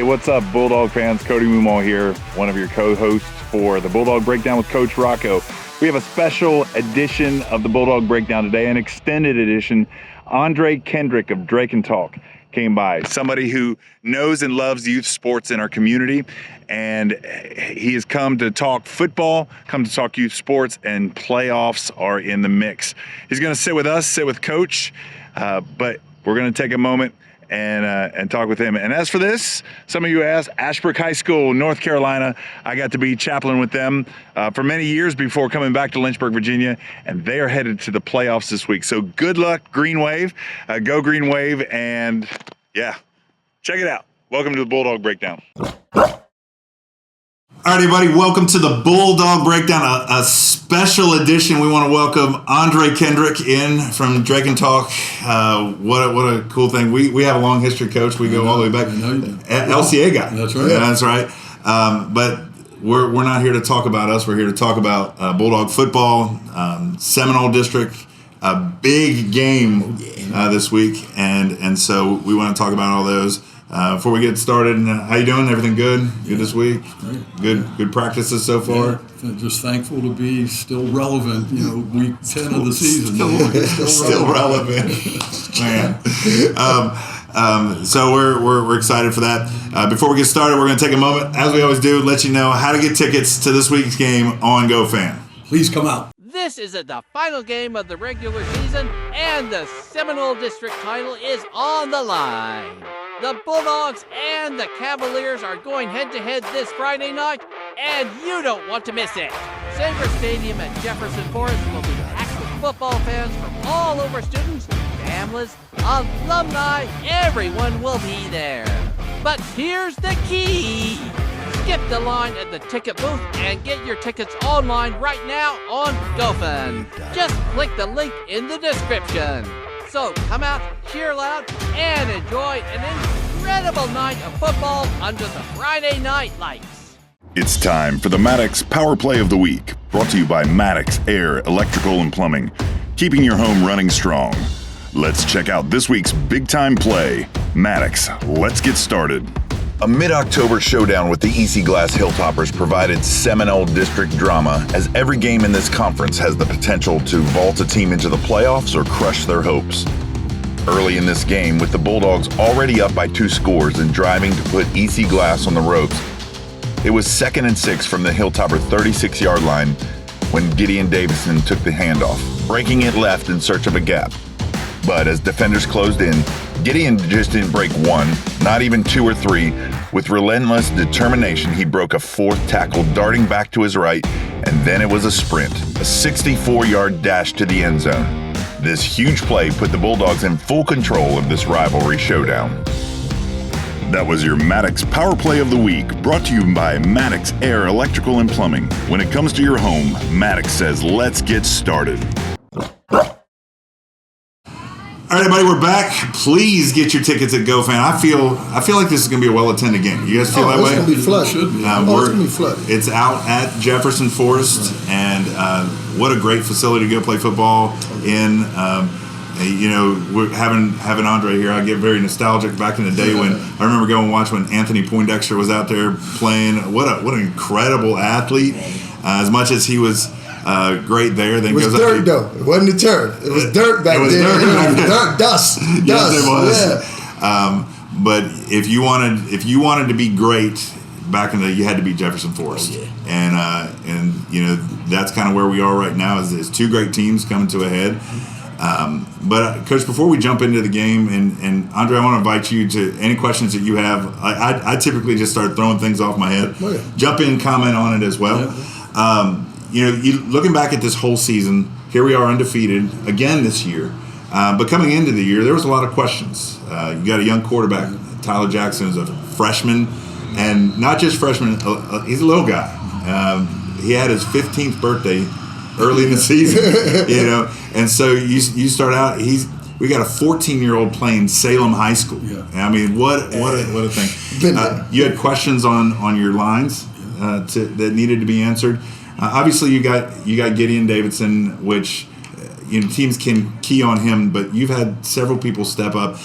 Hey, what's up, Bulldog fans? Cody Mummau here, one of your co-hosts for the Bulldog Breakdown with Coach Rocco. We have a special edition of the Bulldog Breakdown today, an extended edition. Andre Kendrick of Dreken Talk came by, somebody who knows and loves youth sports in our community, and he has come to talk football, come to talk youth sports, and playoffs are in the mix. He's going to sit with us, sit with Coach, but we're going to take a moment and talk with him. And as for this, some of you asked, Ashbrook High School, North Carolina. I got to be chaplain with them for many years before coming back to Lynchburg, Virginia, and they are headed to the playoffs this week. So good luck, Green Wave. Go Green Wave, and yeah, check it out. Welcome to the Bulldog Breakdown. All right, everybody, welcome to the Bulldog Breakdown, a special edition. We want to welcome Andre Kendrick in from Dreken Talk. What a cool thing. We have a long history, Coach. We go all the way back. LCA guy. That's right. Yeah, that's right. But we're not here to talk about us. We're here to talk about Bulldog football, Seminole District, a big game this week. And so we want to talk about all those. Before we get started, how you doing? Everything good? Good this week? Great. Good practices so far? Yeah, just thankful to be still relevant, week 10 of the season. Still relevant. Man. So we're excited for that. Before we get started, we're going to take a moment, as we always do, let you know how to get tickets to this week's game on GOFAN. Please come out. This is the final game of the regular season, and the Seminole District title is on the line. The Bulldogs and the Cavaliers are going head-to-head this Friday night, and you don't want to miss it. Sabre Stadium at Jefferson Forest will be packed with football fans from all over, students, families, alumni, everyone will be there. But here's the key. Skip the line at the ticket booth and get your tickets online right now on GOFAN. Just click the link in the description. So come out, cheer loud, and enjoy an incredible night of football under the Friday night lights. It's time for the Maddox Power Play of the Week, brought to you by Maddox Air, Electrical, and Plumbing, keeping your home running strong. Let's check out this week's big-time play. Maddox, let's get started. A mid-October showdown with the EC Glass Hilltoppers provided Seminole District drama, as every game in this conference has the potential to vault a team into the playoffs or crush their hopes. Early in this game, with the Bulldogs already up by 2 scores and driving to put EC Glass on the ropes, it was 2nd and 6 from the Hilltopper 36-yard line when Gideon Davison took the handoff, breaking it left in search of a gap. But as defenders closed in, Gideon just didn't break 1, not even 2 or 3. With relentless determination, he broke a 4th tackle, darting back to his right, and then it was a sprint, a 64-yard dash to the end zone. This huge play put the Bulldogs in full control of this rivalry showdown. That was your Maddox Power Play of the Week, brought to you by Maddox Air, Electrical, and Plumbing. When it comes to your home, Maddox says, let's get started. All right, everybody, we're back. Please get your tickets at GoFan. I feel like this is going to be a well-attended game. You guys feel that way? It's going to be flooded. It's going to be flooded. It's out at Jefferson Forest, and what a great facility to go play football in. We're having Andre here. I get very nostalgic back in the day when I remember going and watching when Anthony Poindexter was out there playing. What an incredible athlete. As much as he was great there. Then it was dirt, though. It wasn't a turd. It was dirt back then. It was dirt, dust. Yes, it was. Yeah. But if you wanted to be great back in the day, you had to beat Jefferson Forest. Oh, yeah. And that's kind of where we are right now. Is 2 great teams coming to a head. But Coach, before we jump into the game, and Andre, I want to invite you to any questions that you have. I typically just start throwing things off my head. Oh, yeah. Jump in, comment on it as well. Yeah. Looking back at this whole season, here we are undefeated again this year. But coming into the year, there was a lot of questions. You got a young quarterback, Tyler Jackson, is a freshman, and not just freshman. He's a little guy. He had his 15th birthday early in the season, and so you start out. We got a 14-year-old playing Salem High School. Yeah. I mean, what a thing. You had questions on your lines that needed to be answered. Obviously, you got Gideon Davidson, which teams can key on him, but you've had several people step up.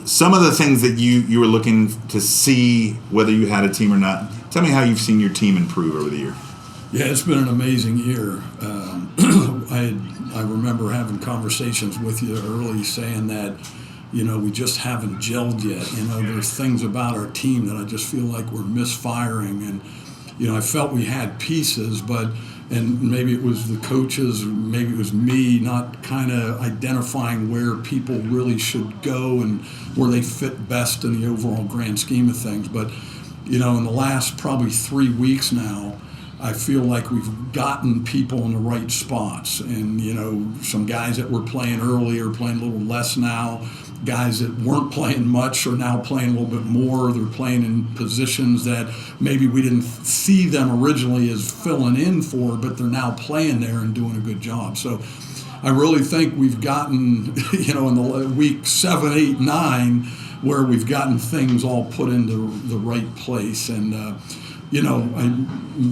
some of the things that you were looking to see, whether you had a team or not. Tell me how you've seen your team improve over the year. Yeah, it's been an amazing year. I remember having conversations with you early saying that, we just haven't gelled yet. There's things about our team that I just feel like we're misfiring. And, I felt we had pieces, and maybe it was the coaches, maybe it was me not kind of identifying where people really should go and where they fit best in the overall grand scheme of things. But, in the last probably 3 weeks now, I feel like we've gotten people in the right spots. And, some guys that were playing early are playing a little less now. Guys that weren't playing much are now playing a little bit more. They're playing in positions that maybe we didn't see them originally as filling in for, but they're now playing there and doing a good job. So I really think we've gotten, in the week 7, 8, 9, where we've gotten things all put into the right place. And, I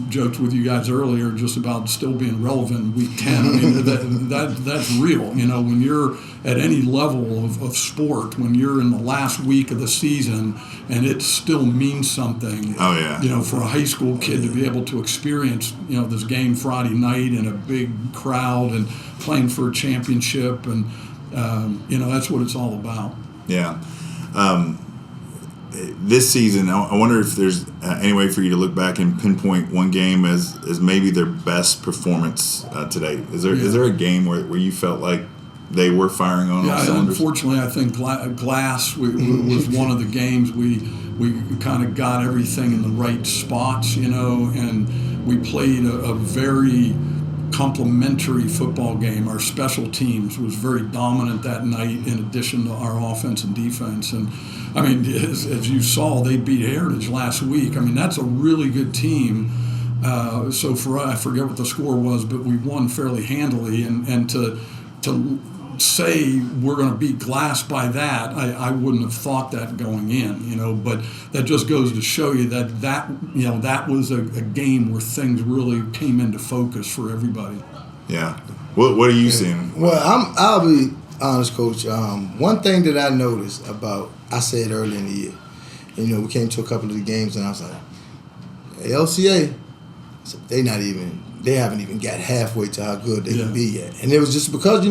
joked with you guys earlier just about still being relevant in week 10. I mean, that's real. When you're at any level of sport, when you're in the last week of the season and it still means something. Oh, yeah. For a high school kid to be able to experience, this game Friday night in a big crowd and playing for a championship. And, that's what it's all about. Yeah. This season, I wonder if there's any way for you to look back and pinpoint one game as maybe their best performance today. Is there a game where you felt like they were firing on all cylinders? Unfortunately, I think Glass was one of the games we kind of got everything in the right spots, and we played a very complementary football game. Our special teams was very dominant that night in addition to our offense and defense. And I mean, as you saw, they beat Heritage last week. I mean, that's a really good team. So for us, I forget what the score was, but we won fairly handily. And to say we're going to beat Glass by that, I wouldn't have thought that going in, but that just goes to show you that was a game where things really came into focus for everybody. Yeah. What are you seeing? Well, I'll be honest, Coach. One thing that I noticed I said early in the year, we came to a couple of the games and I was like, hey, LCA, they haven't even got halfway to how good they can be yet. And it was just because,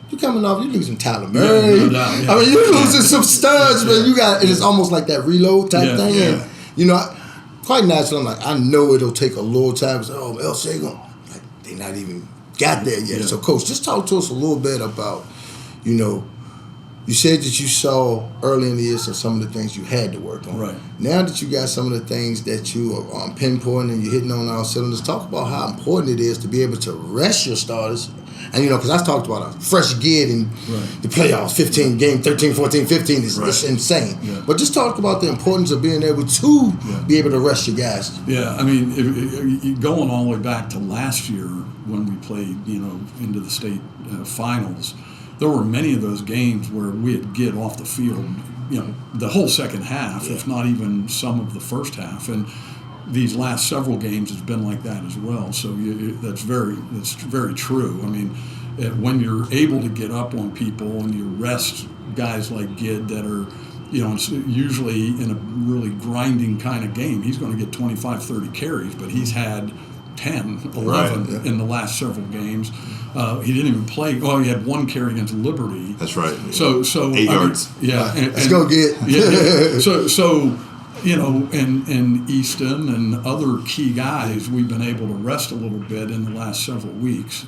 you're coming off, you're losing Tyler Murray. No doubt, yeah. I mean, you're losing some studs, but it's almost like that reload type thing. Yeah. And, quite naturally, I'm like, I know it'll take a little time. So, LCA going, they not even got there yet. Yeah. So, Coach, just talk to us a little bit about, you said that you saw early in the year some of the things you had to work on. Right. Now that you got some of the things that you are pinpointing and you're hitting on all cylinders, talk about how important it is to be able to rest your starters. And, because I talked about a fresh gig in the playoffs, 15 game, 13, 14, 15 is insane. Yeah. But just talk about the importance of being able to be able to rest your guys. Yeah, I mean, going all the way back to last year when we played, into the state finals, there were many of those games where we'd get off the field, the whole second half, if not even some of the first half. And these last several games has been like that as well. So that's very true. I mean, when you're able to get up on people and you rest guys like Gid that are, usually in a really grinding kind of game, he's going to get 25, 30 carries, but he's had 10, 11 in the last several games. He didn't even play. Oh, he had one carry against Liberty. That's right. So 8 yards. Let's go get. So and Easton and other key guys, we've been able to rest a little bit in the last several weeks.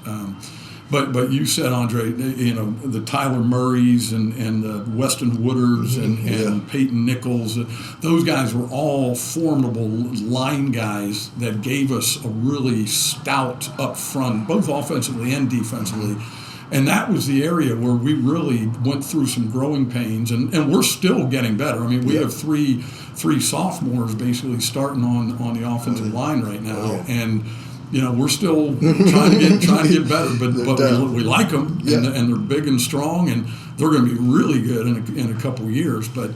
But you said, Andre, the Tyler Murrays and the Weston Woodards and Peyton Nichols, those guys were all formidable line guys that gave us a really stout up front, both offensively and defensively. And that was the area where we really went through some growing pains, and we're still getting better. I mean, we have three sophomores basically starting on the offensive line right now, and we're still trying to get better. But we like them, and they're big and strong, and they're going to be really good in a couple of years. But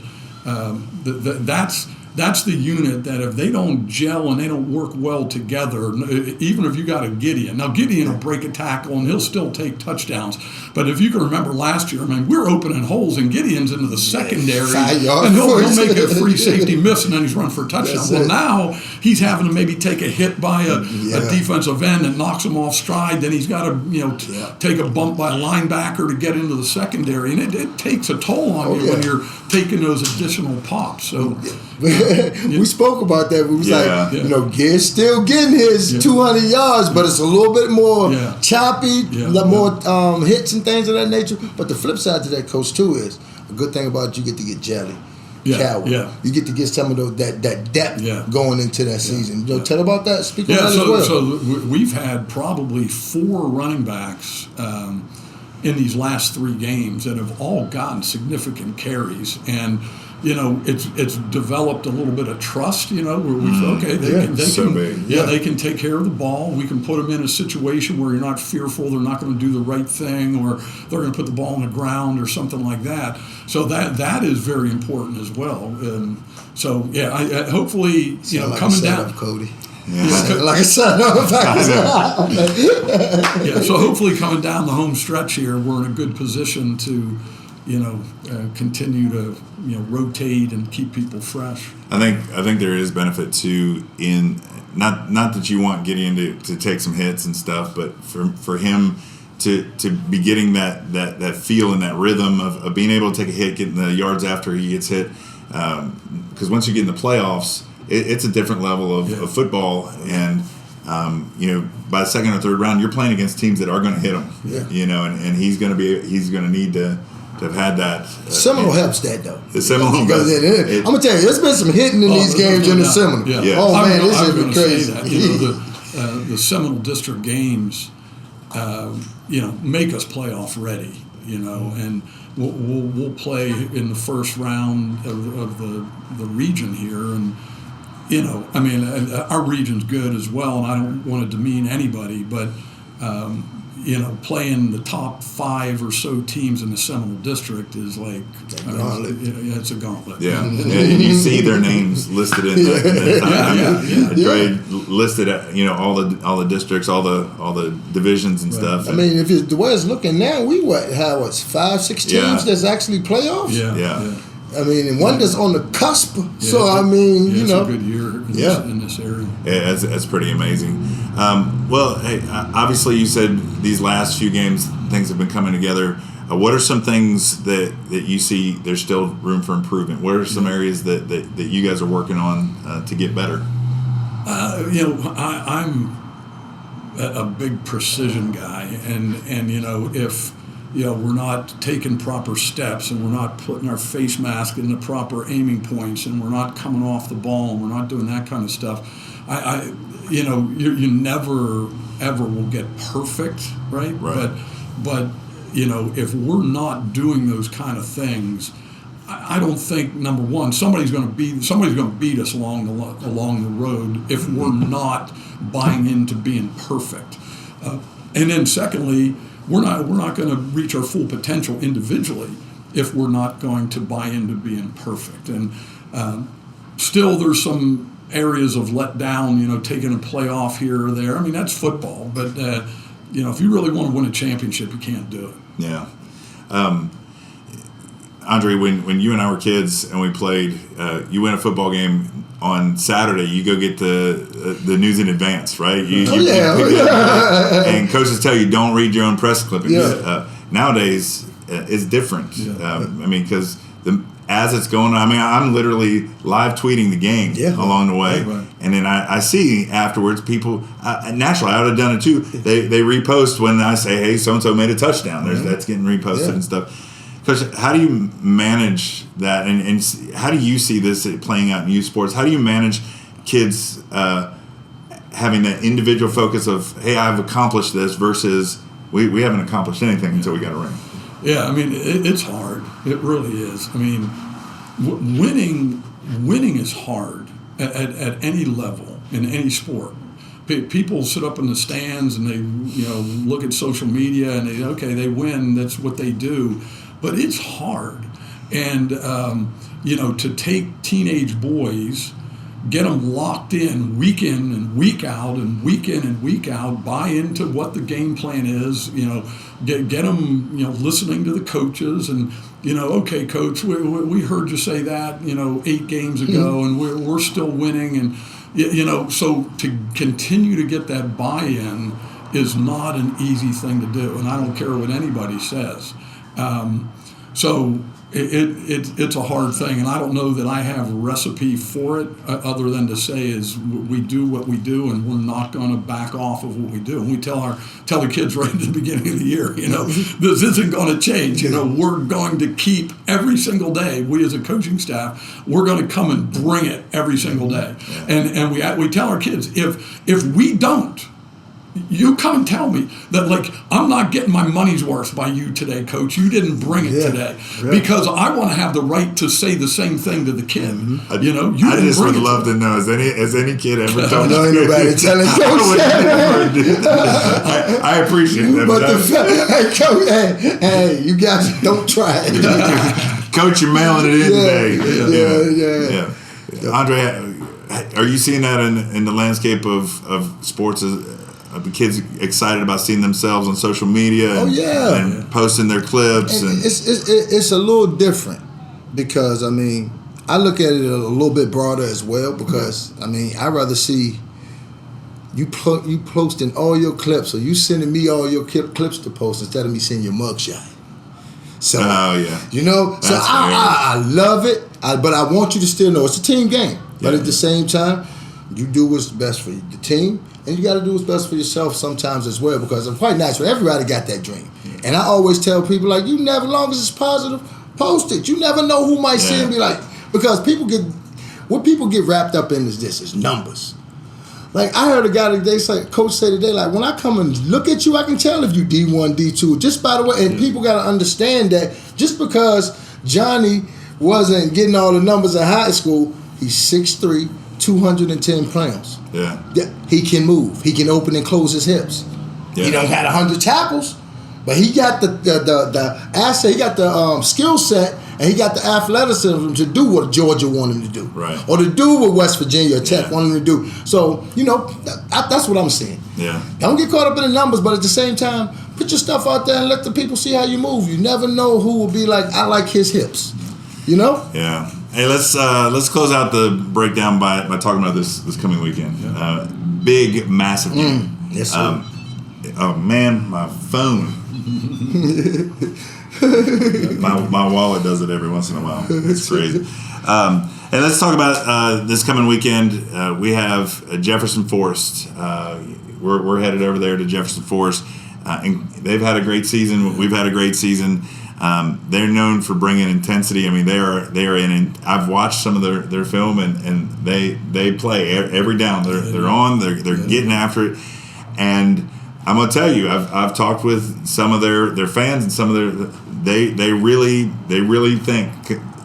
that's that's the unit that if they don't gel and they don't work well together, even if you got a Gideon. Now, Gideon will break a tackle and he'll still take touchdowns. But if you can remember last year, I mean, we're opening holes and Gideon's into the secondary. And he'll make a free safety miss and then he's run for a touchdown. Well, now he's having to maybe take a hit by a defensive end that knocks him off stride. Then he's got to, take a bump by a linebacker to get into the secondary. And it takes a toll on you when you're taking those additional pops. So we spoke about that. We was Gear's still getting his 200 yards, but it's a little bit more choppy, more hits and things of that nature. But the flip side to that, Coach, too, is a good thing about you get to get jelly. You get to get some of that depth going into that season. Tell about that. Speak on that as well. So we've had probably 4 running backs in these last 3 games that have all gotten significant carries, and it's developed a little bit of trust. Where we feel they can take care of the ball. We can put them in a situation where you're not fearful they're not going to do the right thing, or they're going to put the ball on the ground or something like that. So that is very important as well. I hopefully like coming down, Cody. Like I said, so hopefully coming down the home stretch here, we're in a good position to, continue to, rotate and keep people fresh. I think there is benefit too in not that you want Gideon to take some hits and stuff, but for him to be getting that feel and that rhythm of being able to take a hit, getting the yards after he gets hit, because once you get in the playoffs, it's a different level of football, and by the second or third round, you're playing against teams that are going to hit him. And he's going to need to have had that. Seminole helps that though. The Seminole, I'm gonna tell you, there's been some hitting in these games in the Seminole. Oh man, this has been crazy. The Seminole District games, make us playoff ready. And we'll play in the first round of the region here, and our region's good as well, and I don't want to demean anybody, but playing the top 5 or so teams in the Seminole District is like it's a gauntlet. And you see their names listed in the grade, listed at all the districts, all the divisions and stuff. I mean, if it's the way it's looking now, we have 5-6 teams that's actually playoffs. I mean, and one that's on the cusp. So I mean, it's a good year in this area. Yeah, that's pretty amazing. Obviously you said these last few games things have been coming together. What are some things that you see there's still room for improvement? What are some areas that you guys are working on to get better? I'm a big precision guy, and if we're not taking proper steps, and we're not putting our face mask in the proper aiming points, and we're not coming off the ball, and we're not doing that kind of stuff, you never ever will get perfect, right? But if we're not doing those kind of things, I don't think, number one, somebody's going to beat us along the road if we're not buying into being perfect, and then secondly, we're not going to reach our full potential individually if we're not going to buy into being perfect. And still, there's some areas of letdown, taking a playoff here or there. I mean, that's football. But, if you really want to win a championship, you can't do it. Yeah. Andre, when you and I were kids and we played, you win a football game on Saturday, you go get the news in advance, right? And coaches tell you don't read your own press clippings. Nowadays, it's different. Because as it's going on, I'm literally live tweeting the game along the way. Right. And then I see afterwards people, naturally, I would have done it too. They repost when I say, hey, so-and-so made a touchdown. That's getting reposted and stuff. Coach, how do you manage that, and how do you see this playing out in youth sports? How do you manage kids having that individual focus of, hey, I've accomplished this, versus we haven't accomplished anything until we got a ring? Yeah, it's hard. It really is. Winning is hard at any level in any sport. People sit up in the stands and they look at social media and they win. That's what they do. But it's hard, And, to take teenage boys, get them locked in week and week out and week in and week out, buy into what the game plan is, get them, listening to the coaches and, okay, coach, we heard you say that, 8 games ago and we're still winning. And, so to continue to get that buy-in is not an easy thing to do. And I don't care what anybody says. So it's a hard thing, and I don't know that I have a recipe for it other than to say is we do what we do, and we're not going to back off of what we do. And we tell the kids right at the beginning of the year, this isn't going to change. We're going to keep every single day. We as a coaching staff, we're going to come and bring it every single day. And we tell our kids if we don't. You come and tell me that, I'm not getting my money's worth by you today, Coach. You didn't bring it today. Right. Because I want to have the right to say the same thing to the kid. Mm-hmm. I just would love to know, has any kid ever told you? Nobody telling Coach I appreciate that. But Coach, hey, you guys don't try it. Coach, you're mailing it in today. Yeah. Andre, are you seeing that in the landscape of sports? The kids excited about seeing themselves on social media and posting their clips. And it's a little different because, I look at it a little bit broader as well because, I'd rather see you posting all your clips or you sending me all your clips to post instead of me seeing your mugshot. So, so I love it, but I want you to still know it's a team game. But at the same time, you do what's best for the team. And you got to do what's best for yourself sometimes as well because I'm quite natural. Everybody got that dream. And I always tell people, you never, long as it's positive, post it. You never know who might see and be because people get wrapped up in is numbers. I heard a guy today coach say today, when I come and look at you, I can tell if you D1, D2. Just by the way, and people got to understand that just because Johnny wasn't getting all the numbers in high school, he's 6'3", 210 pounds. Yeah. He can move. He can open and close his hips. Yeah. He done had 100 tackles, but he got the asset. He got the skill set, and he got the athleticism to do what Georgia wanted him to do, right? Or to do what West Virginia Tech wanted him to do. So that's what I'm saying. Yeah. Don't get caught up in the numbers, but at the same time, put your stuff out there and let the people see how you move. You never know who will be like, I like his hips. Yeah. Hey, let's close out the breakdown by talking about this coming weekend. Yeah. Big, massive game. Yes, sir. Oh man, my phone. my wallet does it every once in a while. It's crazy. And let's talk about this coming weekend. We have Jefferson Forest. We're headed over there to Jefferson Forest, and they've had a great season. We've had a great season. They're known for bringing intensity. They are in. I've watched some of their film, and they play every down. They're on. They're getting after it. And I'm gonna tell you, I've talked with some of their fans and some of they really think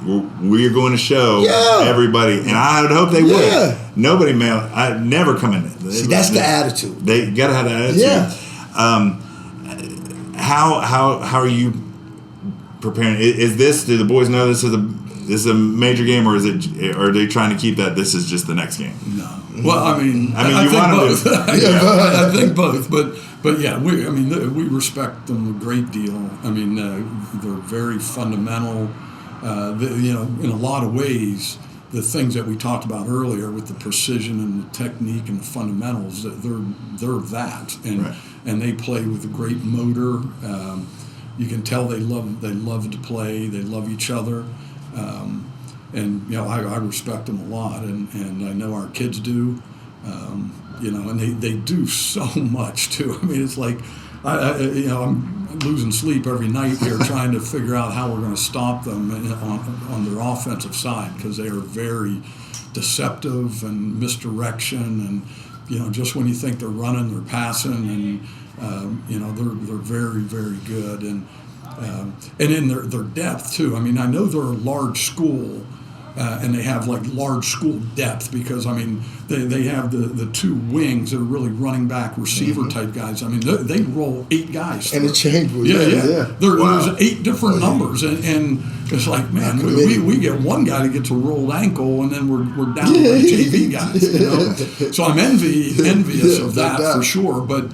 we're going to show everybody, and I would hope they would. Nobody I never come in. See, that's the attitude. They gotta have that attitude. Yeah. How are you preparing? Is this? Do the boys know this is a major game, or are they trying to keep that this is just the next game? No. Well, I think both. I think both, but yeah, we respect them a great deal. They're very fundamental. In a lot of ways, the things that we talked about earlier with the precision and the technique and the fundamentals, they're that, and they play with a great motor. You can tell they love to play. They love each other. I respect them a lot, and I know our kids do, and they do so much too. It's like, I'm losing sleep every night here trying to figure out how we're going to stop them on their offensive side because they are very deceptive and misdirection, and just when you think they're running, they're passing, and they're very, very good, and in their depth too. I know they're a large school. and they have like large school depth because I mean they have the two wings that are really running back receiver type guys. I mean they roll 8 guys and the change was There's 8 different numbers and it's like man we get one guy that gets a rolled ankle and then we're down to like JV guys. You know? So I'm envious of that for sure, but.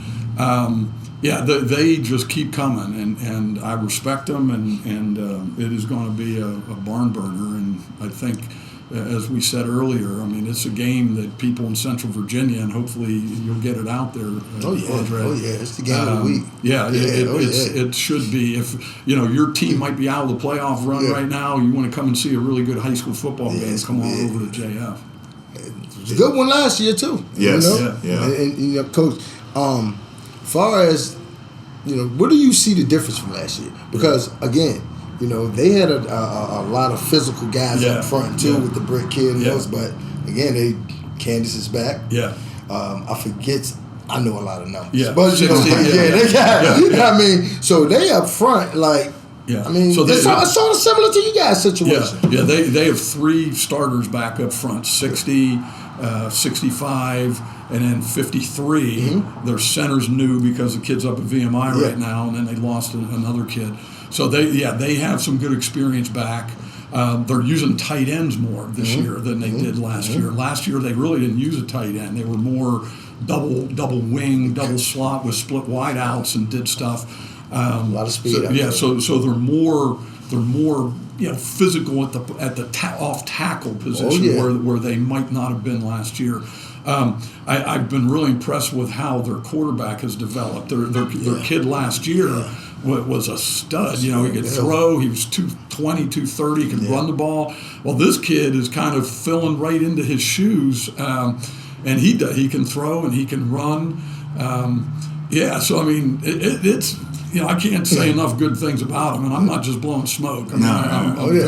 They just keep coming, and I respect them, and it is going to be a barn burner. And I think, as we said earlier, I mean, it's a game that people in Central Virginia, and hopefully you'll get it out there. Andre. It's the game of the week. It should be. If your team might be out of the playoff run right now, you want to come and see a really good high school football game, come on over to JF. It was a good one last year too. Yes, And Coach. As far as, where do you see the difference from last year? Because, again, they had a lot of physical guys up front, too, with the Brick kid and those. But, again, Candace is back. Yeah. I know a lot of numbers. Yeah. But, they got, I mean, so they up front, like, I mean, so it's sort of similar to you guys' situation. Yeah, they have 3 starters back up front, 60, 65, and then 53. Mm-hmm. Their center's new because the kid's up at VMI right now, and then they lost another kid. So they have some good experience back. They're using tight ends more this year than they did last year. Last year they really didn't use a tight end. They were more double wing, double slot with split wide outs and did stuff. A lot of speed. So they're more physical at the off tackle position where they might not have been last year. I've been really impressed with how their quarterback has developed. Their kid last year was a stud. He could throw. He was 220, 230. He could run the ball. Well, this kid is kind of filling right into his shoes, and he can throw and he can run. So I mean, it's. I can't say enough good things about him, and I'm not just blowing smoke. I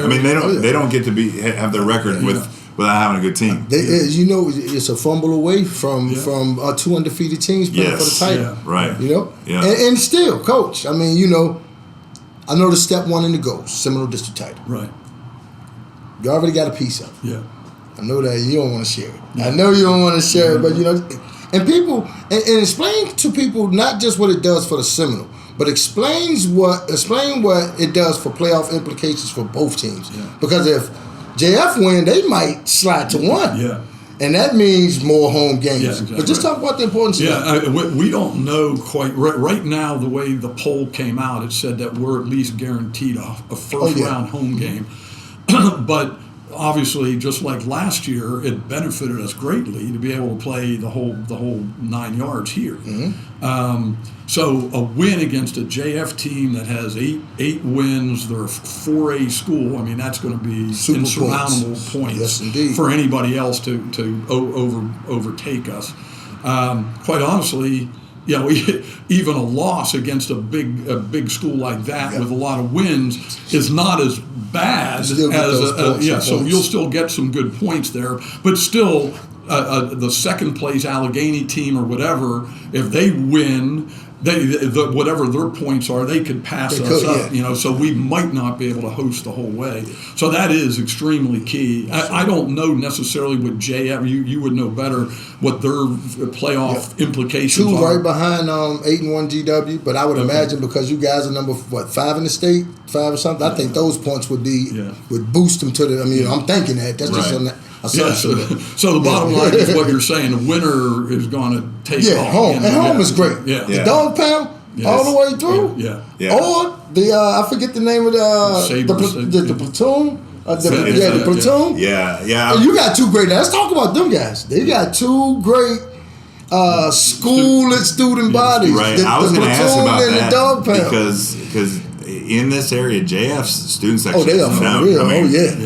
mean, they don't get to have their record without having a good team. It's a fumble away from 2 undefeated teams playing for the title. Yeah, right. And still, Coach. I mean, I know the step 1 in the goals, Seminole District title. Right. You already got a piece of it. Yeah. I know that you don't want to share it. Yeah. I know you don't want to share it, but and people and explain to people not just what it does for the Seminole. But explain what it does for playoff implications for both teams. Yeah. Because if JF win, they might slide to 1. Yeah. And that means more home games. Yeah, exactly. But just talk about the importance of that. We don't know quite. Right now, the way the poll came out, it said that we're at least guaranteed a first-round home game. But obviously, just like last year, it benefited us greatly to be able to play the whole 9 yards here. Mm-hmm. So a win against a JF team that has 8 wins, they're a 4A school. I mean, that's going to be super insurmountable points for anybody else to overtake us. Quite honestly, even a loss against a big school like that with a lot of wins is not as bad as so you'll still get some good points there, but still the second place Allegheny team or whatever, if they win, whatever their points are, they could pass us up. So we might not be able to host the whole way. So that is extremely key. I don't know necessarily what JF. You would know better what their playoff implications are. 2 right behind 8-1 GW, but I would imagine because you guys are number 5 in the state, 5 or something. I think those points would boost them to the. I mean, I'm thinking that's just an assumption. So the bottom line is what you're saying. The winner is going to take off. Home. And home is great. The dog pound all the way through. Or the I forget the name of the platoon. The platoon. Yeah. You got 2 great. Let's talk about them guys. They got 2 great school and student bodies. Right. I was going to ask about that the dog pound because in this area, JF's student section. They are for real.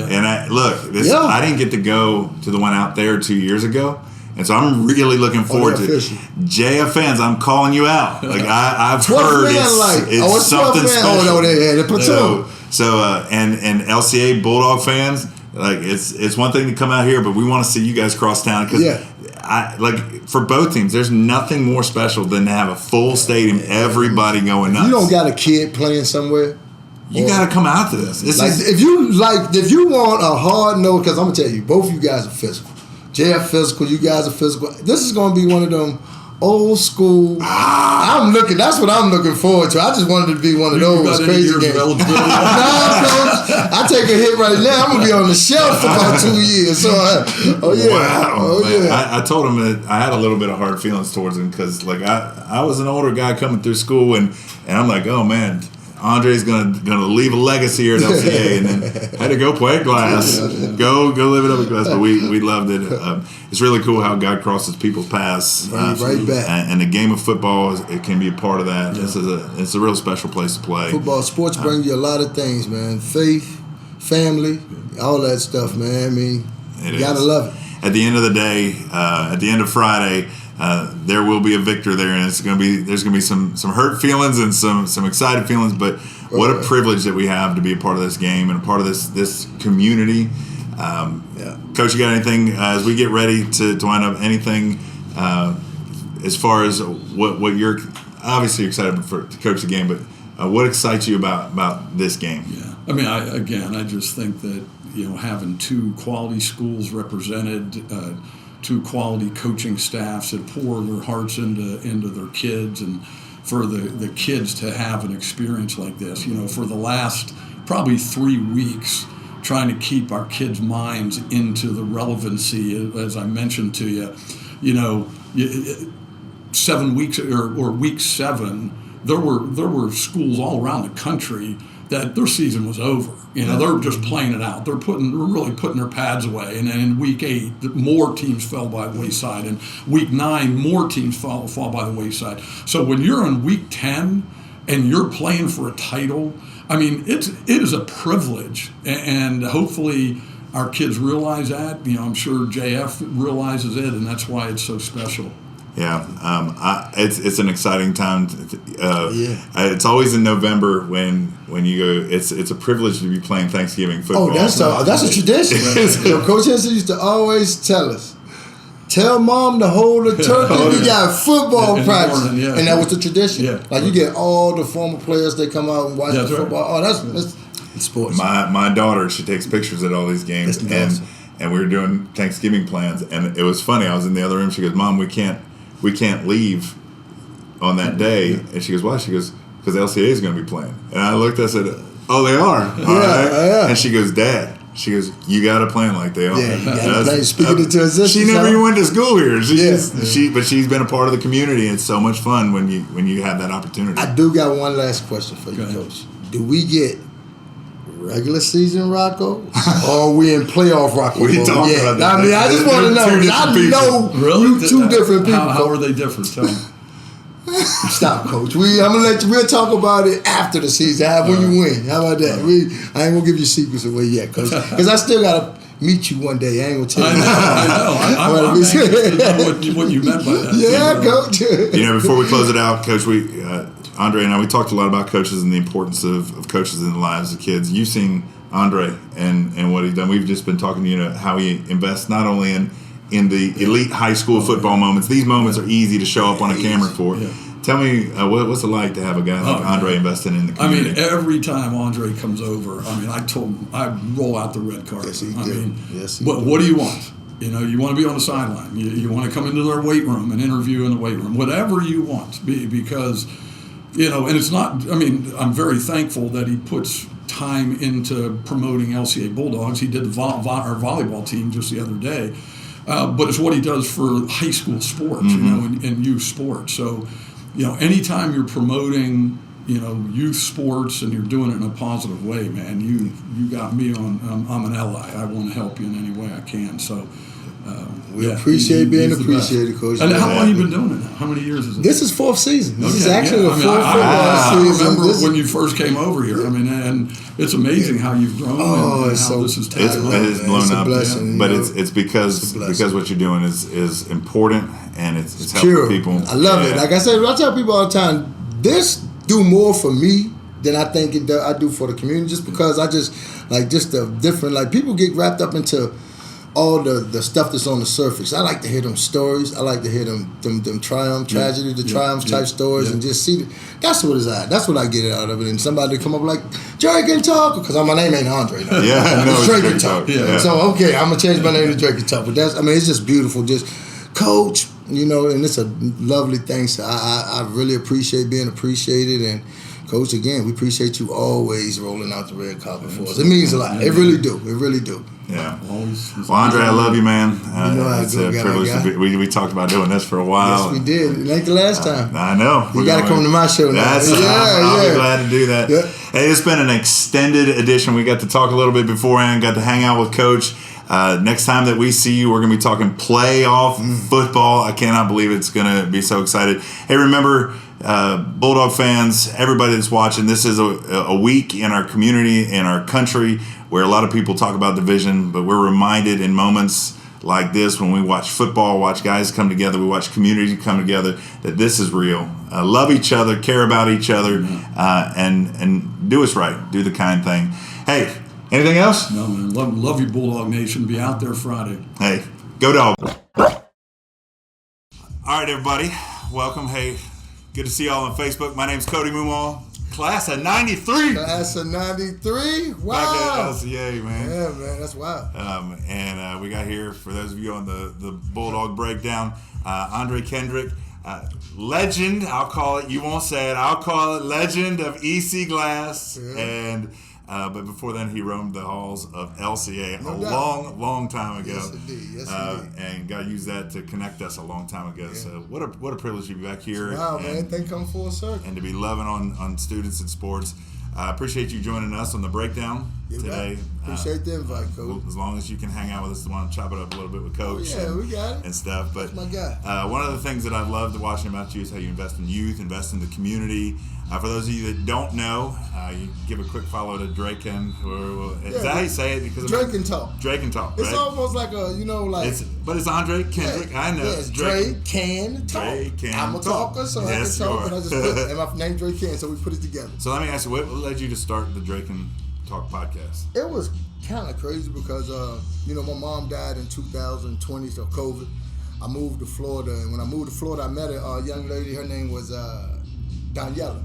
And I didn't get to go to the one out there 2 years ago. And so I'm really looking forward to JF fans. I'm calling you out. Like I've heard it's something special. The platoon. And LCA Bulldog fans, like it's one thing to come out here, but we want to see you guys cross town because for both teams, there's nothing more special than to have a full stadium, everybody going nuts. You don't got a kid playing somewhere. You got to come out to this. If you want a hard note, because I'm gonna tell you, both of you guys are physical. JF physical, you guys are physical. This is gonna be one of them old school. That's what I'm looking forward to. I just wanted to be one of those crazy games. No, Coach, I take a hit right now. I'm gonna be on the shelf for about 2 years. So, I told him that I had a little bit of hard feelings towards him because, like, I was an older guy coming through school, and I'm like, oh man, Andre's gonna leave a legacy here at LCA, and then had to go play glass, go live it up at glass. But we loved it. It's really cool how God crosses people's paths. Right back. And the game of football, it can be a part of that. Yeah. It's a real special place to play. Football, sports bring you a lot of things, man. Faith, family, all that stuff, man. I mean, you gotta love it. At the end of the day, at the end of Friday, there will be a victor there, and there's gonna be some hurt feelings and some excited feelings. But what a privilege that we have to be a part of this game and a part of this community. Coach, you got anything as we get ready to wind up? Anything as far as what you're obviously excited to coach the game, but what excites you about this game? Yeah, I mean, I just think that having two quality schools represented. Two quality coaching staffs that pour their hearts into their kids, and for the kids to have an experience like this. For the last probably 3 weeks, trying to keep our kids' minds into the relevancy, as I mentioned to you, 7 weeks or week 7, there were schools all around the country that their season was over. They're just playing it out. They're really putting their pads away. And then in week 8, more teams fell by the wayside. And week 9, more teams fall by the wayside. So when you're in week 10 and you're playing for a title, I mean, it is a privilege. And hopefully our kids realize that. I'm sure JF realizes it, and that's why it's so special. Yeah, it's an exciting time. It's always in November when you go. It's a privilege to be playing Thanksgiving football. Oh, that's a tradition. Coach Henson used to always tell us, tell mom to hold the turkey. We got football practice, and that was the tradition. Yeah. Like you get all the former players, they come out and watch the football. Right. Oh, that's sports. My daughter, she takes pictures at all these games, and we were doing Thanksgiving plans, and it was funny. I was in the other room. She goes, "Mom, we can't leave on that day." And she goes, "Why?" She goes, "Because LCA is going to be playing." And I looked, I said, "Oh, they are?" All right. Yeah. And she goes, "Dad," she goes, "you got to plan like they are." Yeah, you got to play, speaking into existence. She never even went to school here. But she's been a part of the community. And it's so much fun when you have that opportunity. I do got one last question for you, Coach. Do we get regular season Rocco, or are we in playoff Rocco? We talking about that. I mean, I just want to know. I know really? Two different people. How are they different? Tell me. Stop, Coach. I'm gonna let you. We'll talk about it after the season. When you win. How about that? I ain't gonna give you secrets away yet, Coach, because I still gotta meet you one day. I ain't gonna tell you. I know. I'm anxious to know what you meant by that. Yeah, Coach. Before we close it out, Coach, Andre and I, we talked a lot about coaches and the importance of coaches in the lives of kids. You've seen Andre and what he's done. We've just been talking to how he invests not only in the elite high school football moments. These moments are easy to show up on a camera for. Yeah. Tell me, what's it like to have a guy like Andre investing in the community? I mean, every time Andre comes over, I told him, I roll out the red carpet. Yes, he did. What do you want? You want to be on the sideline. You want to come into their weight room and interview in the weight room. Whatever you want, because... and it's not, I'm very thankful that he puts time into promoting LCA Bulldogs. He did our volleyball team just the other day. But it's what he does for high school sports, and youth sports. So, anytime you're promoting, youth sports and you're doing it in a positive way, man, you got me on, I'm an ally. I want to help you in any way I can. So, we appreciate being appreciated, Coach. And how long have you been doing it now? How many years is it? This is 4th season. This is actually the 4th football season. I remember when you first came over here. And it's amazing how you've grown and how this is taken off. It's blown up. But it's because what you're doing is important and it's helping people. I love it. Like I said, I tell people all the time, this do more for me than I think I do for the community, just because I just the different, people get wrapped up into all the stuff that's on the surface. I like to hear them stories. I like to hear them triumph, tragedy, triumph type stories, and just see. That's what it's at. That's what I get out of it. And somebody come up like Dreken Talk, because my name ain't Andre. No. Yeah, no, it's Dreken Talk. Yeah. So okay, I'm gonna change my name to Dreken Talk. But it's just beautiful. Just Coach, and it's a lovely thing. So I really appreciate being appreciated. And Coach, again, we appreciate you always rolling out the red carpet for us. It means a lot. It really do. It really do. Yeah. Well, Andre, I love you, man. It's a privilege to be. We talked about doing this for a while. Yes, we did. It ain't the last time. I know. You got to come to my show now. I'll be glad to do that. Yeah. Hey, it's been an extended edition. We got to talk a little bit beforehand. Got to hang out with Coach. Next time that we see you, we're going to be talking playoff football. I cannot believe it's going to be so excited. Hey, remember, Bulldog fans, everybody that's watching, this is a week in our community, in our country, where a lot of people talk about division, but we're reminded in moments like this when we watch football, watch guys come together, we watch community come together, that this is real. Love each other, care about each other, and do us right. Do the kind thing. Hey, anything else? No, man. Love you, Bulldog Nation. Be out there Friday. Hey, go Dogs. All right, everybody. Welcome. Hey, good to see y'all on Facebook. My name's Cody Mummau. Class of 93. Class of 93? Wow. Back at LCA, man. Yeah, man. That's wild. And we got here, for those of you on the Bulldog Breakdown, Andre Kendrick. Legend, I'll call it. You won't say it. I'll call it legend of EC Glass. Yeah. And but before then, he roamed the halls of LCA long time ago. Yes, indeed. Yes, indeed. And got to use that to connect us a long time ago. Yeah. So what a privilege to be back here. Wow, man. Things come full circle. And to be loving on students and sports. I appreciate you joining us on the breakdown today. Appreciate the invite, Coach. As long as you can hang out with us, I want to chop it up a little bit with Coach. We got it. And stuff. But that's my guy. One of the things that I've loved watching about you is how you invest in youth, invest in the community. For those of you that don't know, you give a quick follow to Dreken. Is that how you say it? Because Dreken Talk. Dreken Talk. It's almost like but it's Andre Kendrick. Yeah, I know. It's Dreken Talk. I'm a talker, so I can talk, and I just put and my name Dreken, so we put it together. So let me ask you, what led you to start the Dreken Talk podcast? It was kind of crazy because my mom died in 2020, so COVID. I moved to Florida, and when I moved to Florida, I met a young lady. Her name was Daniela.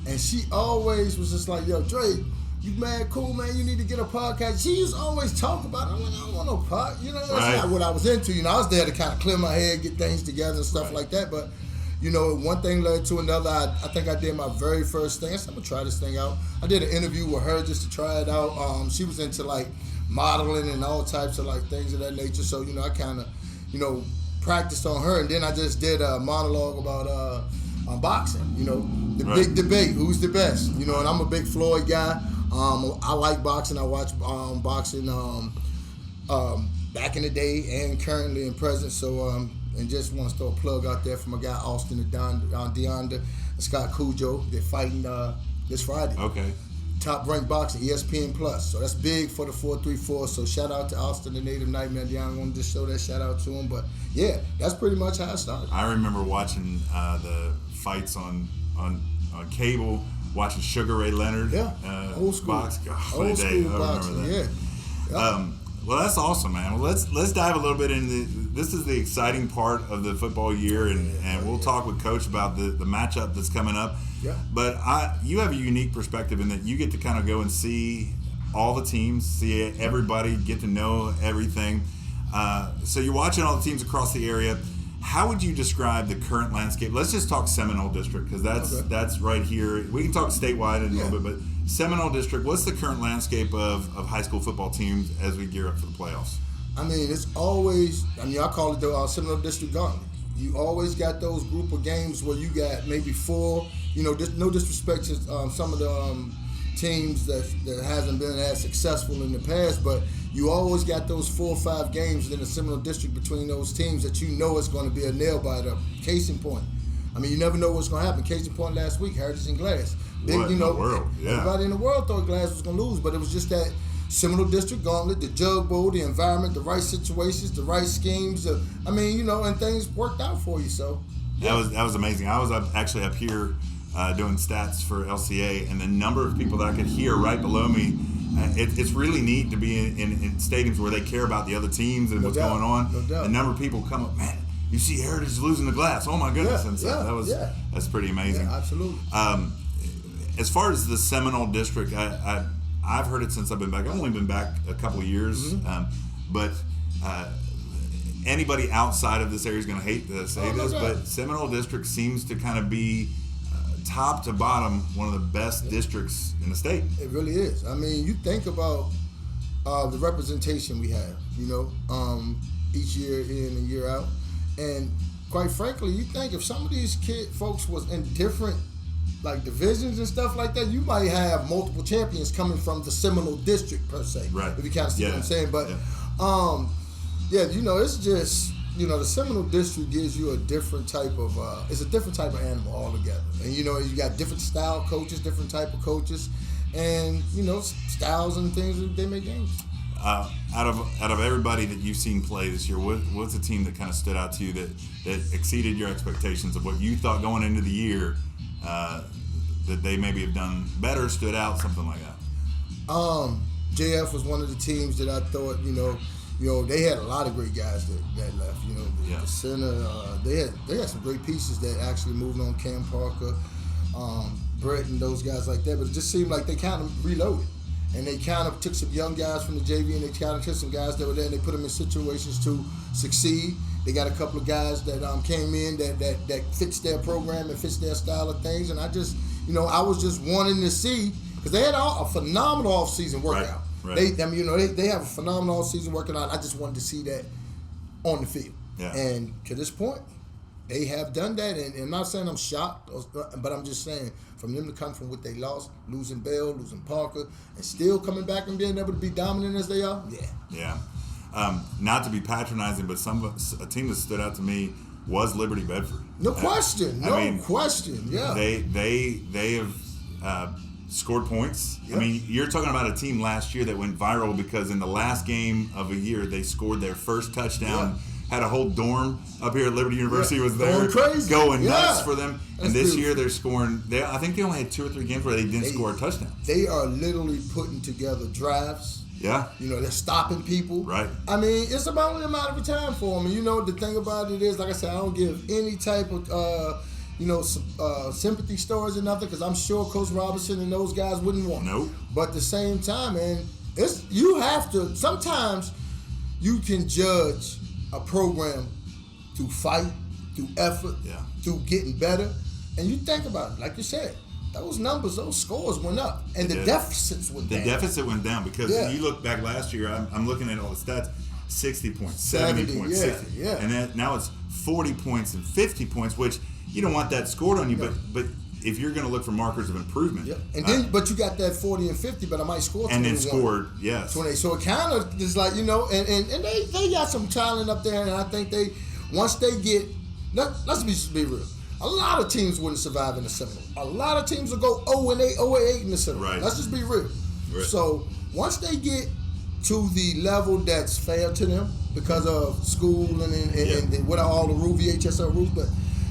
And she always was just like, yo, Dre, you mad cool, man, you need to get a podcast. She used to always talk about it. I'm like, I don't want no podcast. That's not what I was into. I was there to kind of clear my head, get things together and stuff like that. But, one thing led to another. I think I did my very first thing. I said, I'm going to try this thing out. I did an interview with her just to try it out. She was into, modeling and all types of, things of that nature. So, I kind of, practiced on her. And then I just did a monologue about boxing, the big debate, who's the best, and I'm a big Floyd guy. I like boxing. I watch boxing back in the day and currently and present. So and just want to throw a plug out there for my guy Austin and Deonda and Scott Cujo. They're fighting this Friday. Okay. Top Ranked Boxing, ESPN Plus. So that's big for the 434. So shout out to Austin, the Native Nightmare. Deon wanted to show that shout out to him. But yeah, that's pretty much how I started. I remember watching the fights on cable, watching Sugar Ray Leonard. Old school box. Old school boxing. Yeah. Well, that's awesome, man. Well, let's dive a little bit into this. Is the exciting part of the football year, and we'll talk with Coach about the matchup that's coming up. Yeah. But you have a unique perspective in that you get to kind of go and see all the teams, see everybody, get to know everything. So you're watching all the teams across the area. How would you describe the current landscape? Let's just talk Seminole District, because that's right here. We can talk statewide in a little bit, but Seminole District, what's the current landscape of high school football teams as we gear up for the playoffs? I mean, it's always, I call it the Seminole District Gauntlet. You always got those group of games where you got maybe four, no disrespect to some of the teams that hasn't been as successful in the past, but you always got those 4 or 5 games in the Seminole District between those teams that it's going to be a nail-biter. Case in point. I mean, you never know what's going to happen. Case in point last week, Heritage and Glass. In the world? Yeah. Everybody in the world thought Glass was going to lose, but it was just that Seminole District Gauntlet, the Jug Bowl, the environment, the right situations, the right schemes. And things worked out for you. So yeah. That was amazing. I was actually up here doing stats for LCA, and the number of people that I could hear right below me it's really neat to be in stadiums where they care about the other teams and what's going on. No doubt. A number of people come up, man, you see Heritage losing the glass. Oh my goodness. And so that's pretty amazing. Yeah, absolutely. As far as the Seminole district, I've heard it since I've been back. I've only been back a couple of years, but anybody outside of this area is going to hate to say this, but Seminole district seems to kind of be top to bottom one of the best districts in the state. It really is. I mean, you think about the representation we have, each year in and year out, and quite frankly, you think if some of these folks was in different like divisions and stuff like that, you might have multiple champions coming from the Seminole district per se. Right. If you kind of see what I'm saying. But it's just, the Seminole district gives you a different type of it's a different type of animal altogether. And you got different style coaches, different type of coaches, and styles and things that they make games. Out of everybody that you've seen play this year, what's a team that kind of stood out to you that exceeded your expectations of what you thought going into the year, that they maybe have done better, stood out, something like that? JF was one of the teams that I thought, they had a lot of great guys that left. The center, they had some great pieces that actually moved on. Cam Parker, Brett, and those guys like that. But it just seemed like they kind of reloaded. And they kind of took some young guys from the JV and they kind of took some guys that were there and they put them in situations to succeed. They got a couple of guys that came in that fits their program and fits their style of things. And I just, I was just wanting to see, because they had a phenomenal off-season workout. Right. They have a phenomenal off-season working out. I just wanted to see that on the field. Yeah. And to this point, they have done that, and I'm not saying I'm shocked, but I'm just saying from them to come from what they lost, losing Bell, losing Parker, and still coming back and being able to be dominant as they are, Yeah. Not to be patronizing, but a team that stood out to me was Liberty Bedford. No question. Yeah. They have scored points. Yep. I mean, you're talking about a team last year that went viral because in the last game of a year they scored their first touchdown. Yeah. Had a whole dorm up here at Liberty University was there, going nuts for them. And this year they're scoring. I think they only had 2 or 3 games where they didn't score a touchdown. They are literally putting together drives. Yeah. They're stopping people. Right. I mean, it's about only a matter of time for them. And the thing about it is, like I said, I don't give any type of sympathy stories or nothing, because I'm sure Coach Robinson and those guys wouldn't want. Nope. But at the same time, man, you have to. Sometimes you can judge a program through fight, through effort, through getting better. And you think about it, like you said, those numbers, those scores went up, and the deficits went down. The deficit went down because if you look back last year, I'm looking at all the stats, 60 points, 70 points, 60. Yeah. And now it's 40 points and 50 points, which you don't want that scored on you, but if you're going to look for markers of improvement. Yep. And then, but you got that 40 and 50, but I might score 21. And then scored, yes. 28. So it kind of is like, and they got some talent up there, and I think once they get, let's be real. A lot of teams wouldn't survive in the Seminole. A lot of teams will go 0-8, 0-8 in the Seminole. Right. Let's just be real. Right. So once they get to the level that's fair to them because of school and what are all the rules, VHSL rules, but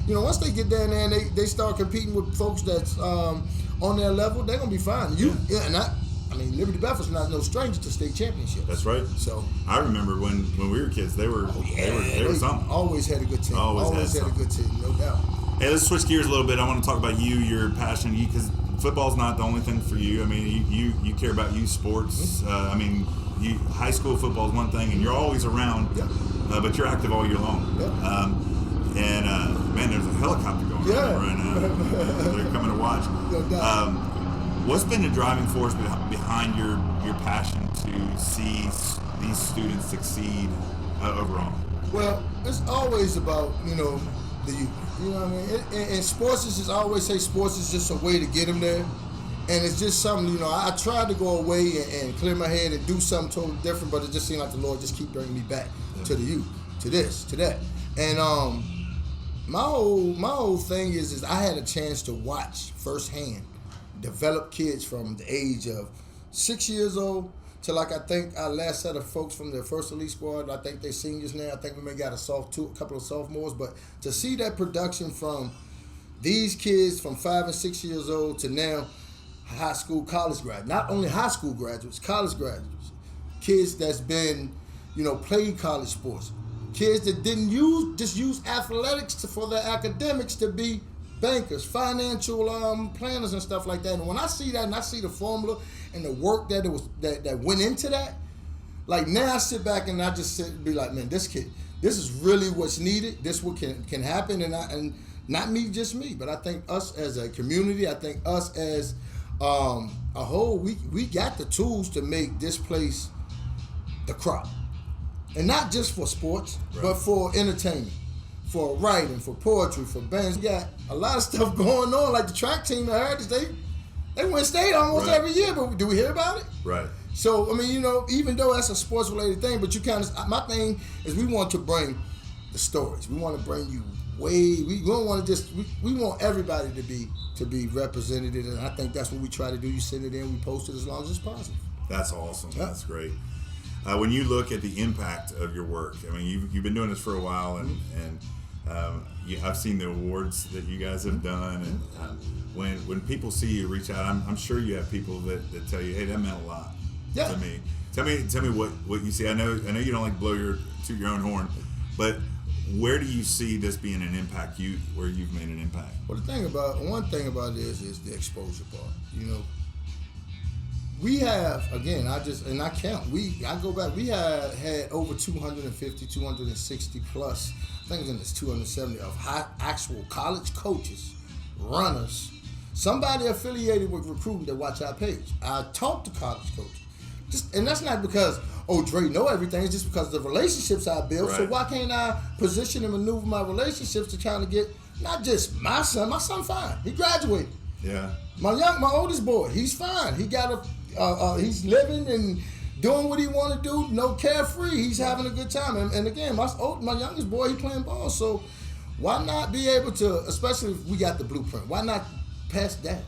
once they get down there and they start competing with folks that's on their level, they're gonna be fine. Liberty Bedford's not no stranger to state championships. That's right. So I remember when we were kids, they were something. Always had a good team. Always had a good team, no doubt. Hey, let's switch gears a little bit. I want to talk about you, your passion, because football's not the only thing for you. I mean, you care about youth sports. High school football is one thing, and you're always around, but you're active all year long. Yeah. Man, there's a helicopter going around right now. They're coming to watch. What's been the driving force behind your passion to see these students succeed overall? Well, it's always about the youth. You know what I mean? And sports is just, I always say sports is just a way to get them there. And it's just something, I tried to go away and clear my head and do something totally different, but it just seemed like the Lord just keep bringing me back to the youth, to this, to that. And my whole thing is I had a chance to watch firsthand develop kids from the age of 6 years old to I think our last set of folks from the first elite squad, I think they're seniors now. I think we may got a couple of sophomores, but to see that production from these kids from 5 and 6 years old to now, high school, college graduates. Not only high school graduates, college graduates. Kids that's been, played college sports. Kids that didn't use athletics for their academics to be bankers, financial planners and stuff like that. And when I see that and I see the formula and the work that went into that, like now I sit back and I just be like, man, this is really what's needed. This what can happen, and not just me, but I think us as a community, I think us as a whole, we got the tools to make this place the crop. And not just for sports, but for entertainment, for writing, for poetry, for bands. We got a lot of stuff going on, like the track team at Heritage, they win state almost every year, but do we hear about it? Right. So, I mean, even though that's a sports-related thing, but my thing is we want to bring the stories. We want to bring you we don't want to just, we want everybody to be represented, and I think that's what we try to do. You send it in, we post it as long as it's positive. That's awesome. Yeah. That's great. When you look at the impact of your work, I mean, you've been doing this for a while, and I've seen the awards that you guys have done, and when people see you reach out, I'm sure you have people that tell you, hey, that meant a lot to me. Tell me what you see. I know you don't like to toot your own horn, but where do you see this being an impact? Where you've made an impact? Well, one thing about this is the exposure part. We have, again, I count. I go back. We had over 250, 260 plus. I think it's 270 of actual college coaches, runners, somebody affiliated with recruiting that watch our page. I talk to college coaches, and that's not because Dre know everything. It's just because of the relationships I built. Right. So why can't I position and maneuver my relationships to try to get not just my son. My son fine. He graduated. Yeah. My oldest boy, he's fine. He got he's living and doing what he want to do. No carefree. He's having a good time. And again, my youngest boy, he playing ball. So why not be able to, especially if we got the blueprint, why not pass that?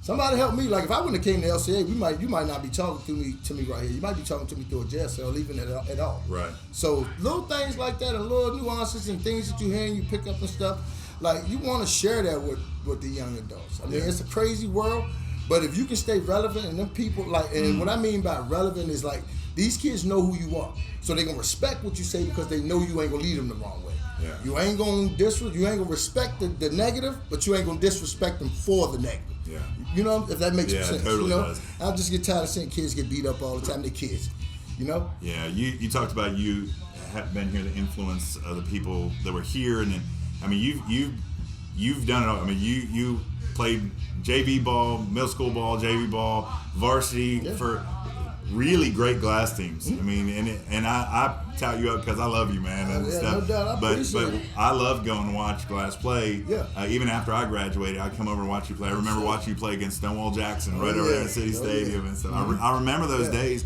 Somebody help me. Like if I wouldn't have came to LCA, you might not be talking to me right here. You might be talking to me through a jail cell, even at all. Right. So little things like that, and little nuances and things that you hear and you pick up and stuff. Like you want to share that with the young adults. I mean, it's a crazy world, but if you can stay relevant, and them people and what I mean by relevant is like these kids know who you are, so they gonna respect what you say because they know you ain't gonna lead them the wrong way. Yeah. You ain't gonna respect the negative, but you ain't gonna disrespect them for the negative. Yeah. You know, if that makes sense. Totally does. I just get tired of seeing kids get beat up all the time. They're kids. Yeah. You talked about you have been here to influence other people that were here, and then I mean you've done it all. I mean you played JV ball, middle school ball, JV ball, varsity for really great glass teams. I mean, and I tout you up because I love you, man, and stuff. No doubt. But I love going to watch glass play. Yeah. Even after I graduated, I'd come over and watch you play. I remember watching you play against Stonewall Jackson right over there at City Stadium and stuff. I remember those days.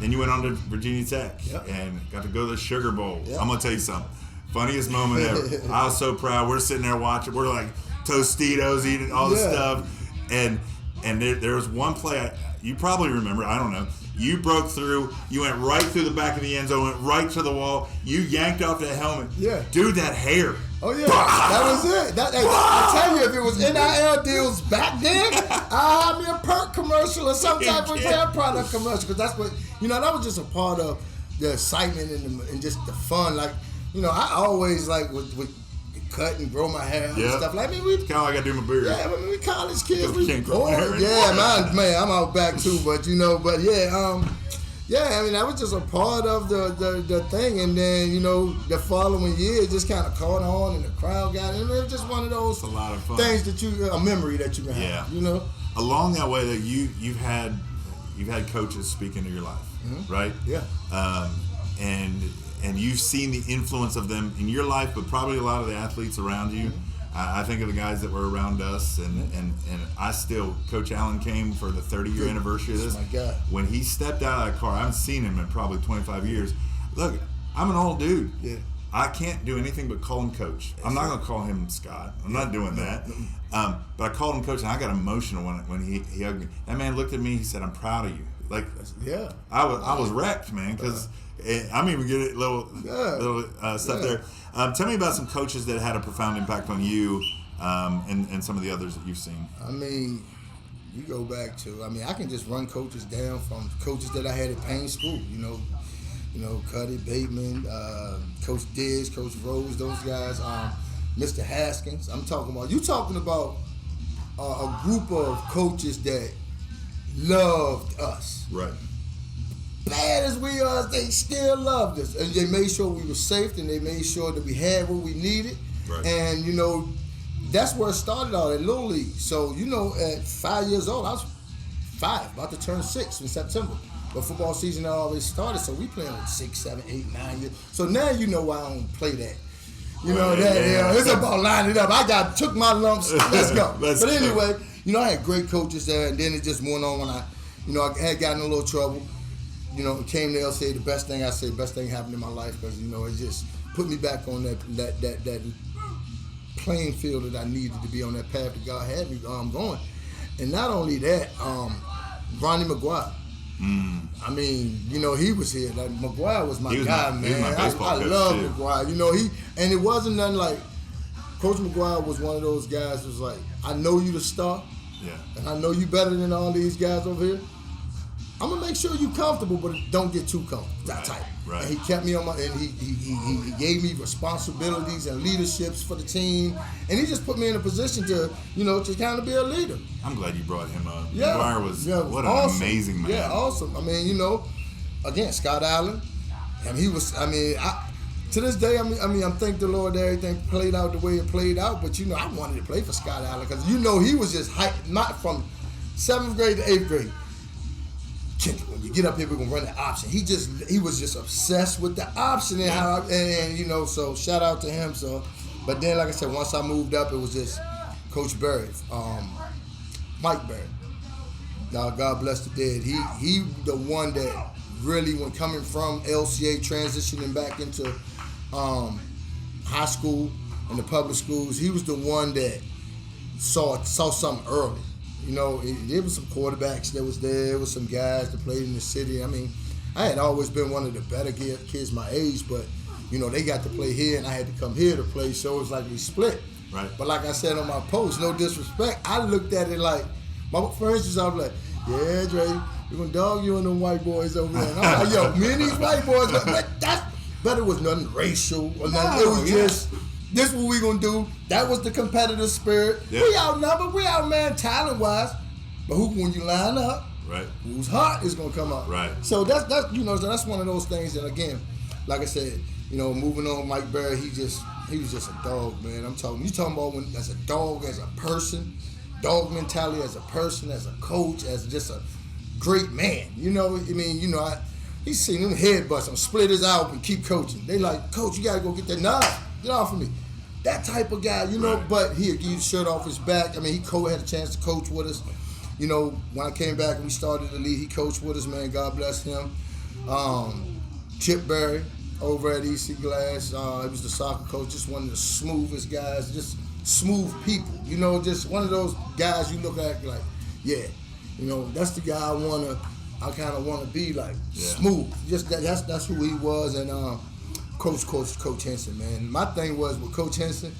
Then you went on to Virginia Tech and got to go to the Sugar Bowl. I'm gonna tell you something. Funniest moment ever. I was so proud. We're sitting there watching. We're like Tostitos, eating all this stuff, and there was one play you probably remember. I don't know. You broke through. You went right through the back of the end zone. Went right to the wall. You yanked off that helmet. Yeah, dude, that hair. Oh yeah, that was it. I tell you, if it was NIL deals back then, I'd have me a perk commercial or some type of hair product commercial, because that's what that was just a part of the excitement and just the fun. Like I always would cut and grow my hair and stuff. Like, I mean, kind of like I do my beard. Yeah, I mean, we college kids. We can't grow my hair anymore. Yeah, man, I'm out back too, but I mean, that was just a part of the thing, and then the following year it just kind of caught on, and the crowd got it. And it was just one of those a lot of fun things that a memory that you can have. Along that way, that you've had coaches speak into your life, right? Yeah. And you've seen the influence of them in your life, but probably a lot of the athletes around you. I think of the guys that were around us, and I still, Coach Allen came for the 30-year anniversary of this. Oh my God. When he stepped out of that car, I haven't seen him in probably 25 years. Look, I'm an old dude. Yeah. I can't do anything but call him Coach. I'm not going to call him Scott. I'm not doing that. But I called him Coach, and I got emotional when he hugged me. That man looked at me. He said, "I'm proud of you." Like, I was wrecked, man, because I'm even getting a little stuff there. Tell me about some coaches that had a profound impact on you, and some of the others that you've seen. I mean, You go back to, I mean, I can just run coaches down from coaches that I had at Payne School. You know, Cody, Bateman, Coach Diggs, Coach Rose, those guys. Mr. Haskins. I'm talking about. You talking about a group of coaches that loved us. Right. Bad as we are, they still loved us, and they made sure we were safe, and they made sure that we had what we needed. Right. And you know, that's where it started out at Little League. So you know, at 5 years old, I was 5, about to turn 6 in September. But football season had already started, so we playing with 6, 7, 8, 9 years. So now you know why I don't play that. You know it's about lining it up. I took my lumps. Let's go. But anyway, you know, I had great coaches there, and then it just went on when I had gotten in a little trouble. You know, came to LCA. The best thing happened in my life, because you know it just put me back on that playing field that I needed to be on, that path that God had me going. And not only that, Ronnie McGuire. I mean, you know, he was here. Like, McGuire was my guy, man. I love McGuire. You know, and it wasn't nothing like, Coach McGuire was one of those guys who was like, I know you the star, and I know you better than all these guys over here. I'm gonna make sure you comfortable, but don't get too comfortable. That type. Right. And he kept me on my, and he gave me responsibilities and leaderships for the team, and he just put me in a position to, you know, to kind of be a leader. I'm glad you brought him up. Yeah. McGuire was what awesome. An amazing man. Yeah, awesome. I mean, you know, again, Scott Allen, and he was. I mean, to this day, I mean, I'm thank the Lord that everything played out the way it played out. But you know, I wanted to play for Scott Allen, because you know he was just hyped, not from 7th grade to 8th grade. Kendrick, when you get up here, we're gonna run the option. He was just obsessed with the option, and how, and you know, so shout out to him. So, but then, like I said, once I moved up, it was just Coach Berry, Mike Berry. God bless the dead. He the one that really, when coming from LCA, transitioning back into high school and the public schools, he was the one that saw something early. You know, there was some quarterbacks that was there. There was some guys that played in the city. I mean, I had always been one of the better kids my age, but, you know, they got to play here, and I had to come here to play, so it was like we split. Right. But like I said on my post, no disrespect, I looked at it like, for instance, I was like, yeah, Dre, we're going to dog you and them white boys over there. And I'm like, yo, me and these white boys, but it was nothing racial or nothing. It was just, this is what we gonna do. That was the competitive spirit. Yeah. We outnumbered, we outman talent-wise, but when you line up, right, who's hot is gonna come out. Right. So that's you know, that's one of those things that, again, like I said, you know, moving on, Mike Berry, he was just a dog, man. You talking about when as a dog, as a person, dog mentality as a person, as a coach, as just a great man. You know, I mean, you know, he's seen them headbutts him, split his out and keep coaching. They like, Coach, you gotta go get that knife. Get off of me. That type of guy, you know, but he'll give you the shirt off his back. I mean, he had a chance to coach with us. You know, when I came back and we started the league, he coached with us, man. God bless him. Chip Berry over at EC Glass. He was the soccer coach, just one of the smoothest guys, just smooth people. You know, just one of those guys you look at like, yeah, you know, that's the guy I kind of want to be like, smooth. Just that's who he was. And Coach Henson, man. My thing was with Coach Henson,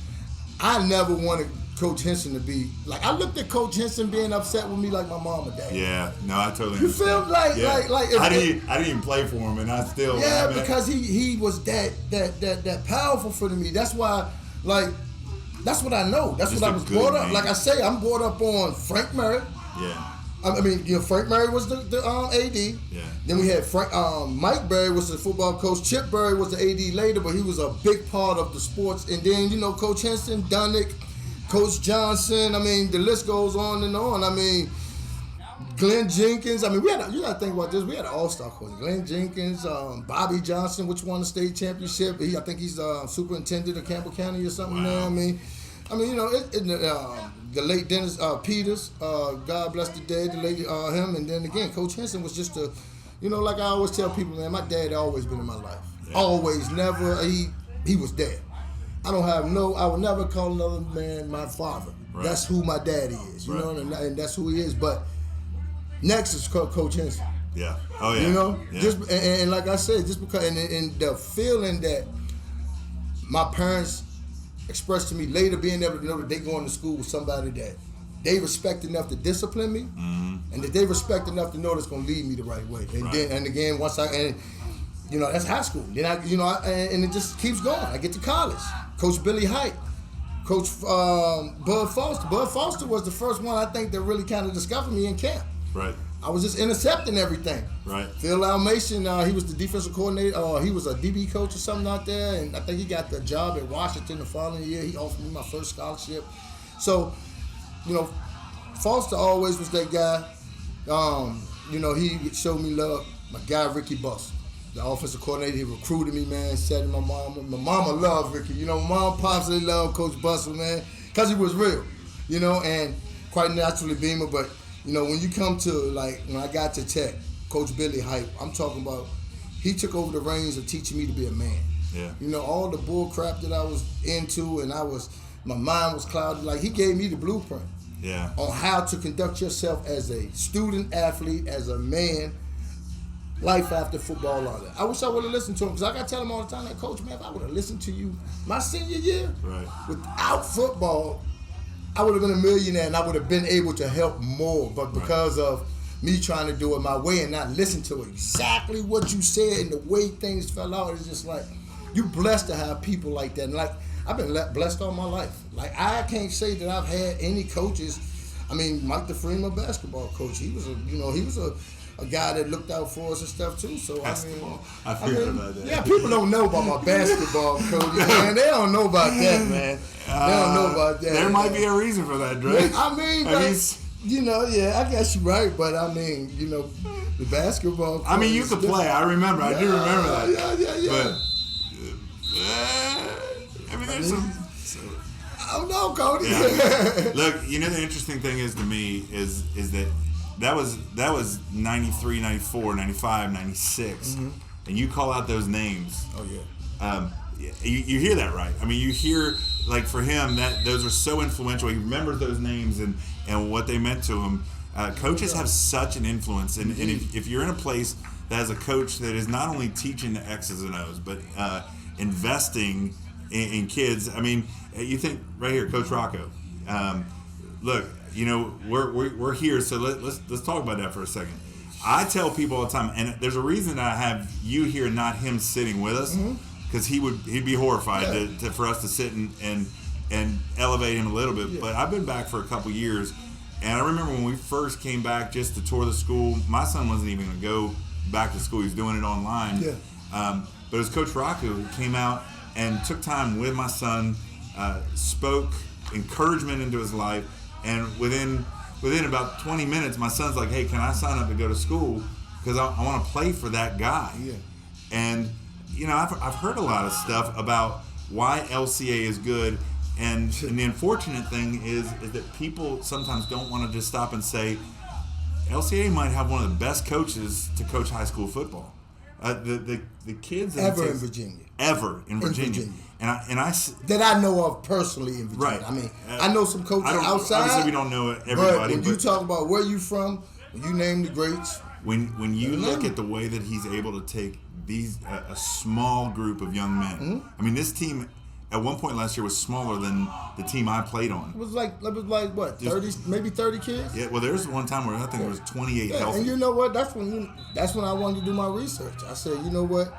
I never wanted Coach Henson to be like, I looked at Coach Henson being upset with me like my mom or dad. Yeah, no, I totally You feel like I didn't even play for him, and I still because he was that powerful for me. That's why, like, that's what I know. That's Just what I was brought up. Like I say, I'm brought up on Frank Murray. Yeah. I mean, you know, Frank Murray was the AD. Yeah. Then we had Mike Berry was the football coach. Chip Berry was the AD later, but he was a big part of the sports. And then, you know, Coach Henson, Dunnick, Coach Johnson. I mean, the list goes on and on. I mean, Glenn Jenkins. I mean, you got to think about this. We had an all-star coach. Glenn Jenkins, Bobby Johnson, which won the state championship. I think he's superintendent of Campbell County or something now. I mean, you know, the late Dennis Peters, God bless the dead, the late him, and then again, Coach Henson was just you know, like I always tell people, man, my dad always been in my life. Yeah. Always, never, he was there. I would never call another man my father. Right. That's who my daddy is, you know, and that's who he is. But next is Coach Henson. Yeah. Oh, yeah. You know, yeah. just and like I said, just because, and the feeling that my parents expressed to me later, being able to know that they going to school with somebody that they respect enough to discipline me, and that they respect enough to know that's going to lead me the right way. And then, and again, once that's high school. Then and it just keeps going. I get to college. Coach Billy Height, Coach Bud Foster. Bud Foster was the first one I think that really kind of discovered me in camp. Right. I was just intercepting everything. Right. Phil Almation, he was the defensive coordinator. He was a DB coach or something out there, and I think he got the job at Washington the following year. He offered me my first scholarship. So, Foster always was that guy. He showed me love. My guy Ricky Buss, the offensive coordinator, he recruited me, man. Said to my mama. My mama loved Ricky. My mom and pops, they loved Coach Buss, man, because he was real. And quite naturally Beamer, but. When you come to, when I got to Tech, Coach Billy Hype, I'm talking about, he took over the reins of teaching me to be a man. Yeah. All the bull crap that I was into and my mind was clouded. He gave me the blueprint on how to conduct yourself as a student athlete, as a man, life after football, all that. I wish I would have listened to him, because I got to tell him all the time, Coach, man, if I would have listened to you my senior year, without football, I would have been a millionaire and I would have been able to help more. But because of me trying to do it my way and not listen to exactly what you said and the way things fell out, it's just you blessed to have people like that. And I've been blessed all my life. I can't say that I've had any coaches. I mean, Mike DeFreeman, basketball coach, he was a guy that looked out for us and stuff too. So basketball. I figured about that. Yeah, people don't know about my basketball coach, man. They don't know about that, man. They don't know about that. There might be a reason for that, Drake. I guess you're right, but the basketball coach. I mean, you could play. I remember. I do remember that. Yeah. But there's some. I don't know, Cody. Yeah. Look, the interesting thing is to me is that was 93, 94, 95, 96, and you call out those names. Oh yeah. You hear that, right? I mean, you hear, for him, that those are so influential. He remembers those names and what they meant to him. Coaches have such an influence, and if you're in a place that has a coach that is not only teaching the X's and O's, but investing in kids. I mean, you think right here, Coach Rocco. Look, we're here, so let's talk about that for a second. I tell people all the time, and there's a reason I have you here, not him sitting with us. Because he'd be horrified for us to sit and elevate him a little bit. Yeah. But I've been back for a couple years, and I remember when we first came back just to tour the school. My son wasn't even going to go back to school; he was doing it online. Yeah. But it was Coach Rocco who came out and took time with my son, spoke encouragement into his life, and within about 20 minutes, my son's like, "Hey, can I sign up to go to school? Because I want to play for that guy." Yeah. And I've heard a lot of stuff about why LCA is good, and the unfortunate thing is that people sometimes don't want to just stop and say, LCA might have one of the best coaches to coach high school football. The kids ever in Virginia. And I that I know of personally in Virginia. Right. I mean, I know some coaches outside. Obviously, we don't know everybody. But when you talk about where you from, when you name the greats. When you look at the way that he's able to take a small group of young men. I mean, this team at one point last year was smaller than the team I played on. It was like what, 30, maybe 30 kids? Yeah, well, there's one time where I think there was 28 healthy. And you know what? That's when I wanted to do my research. I said, you know what?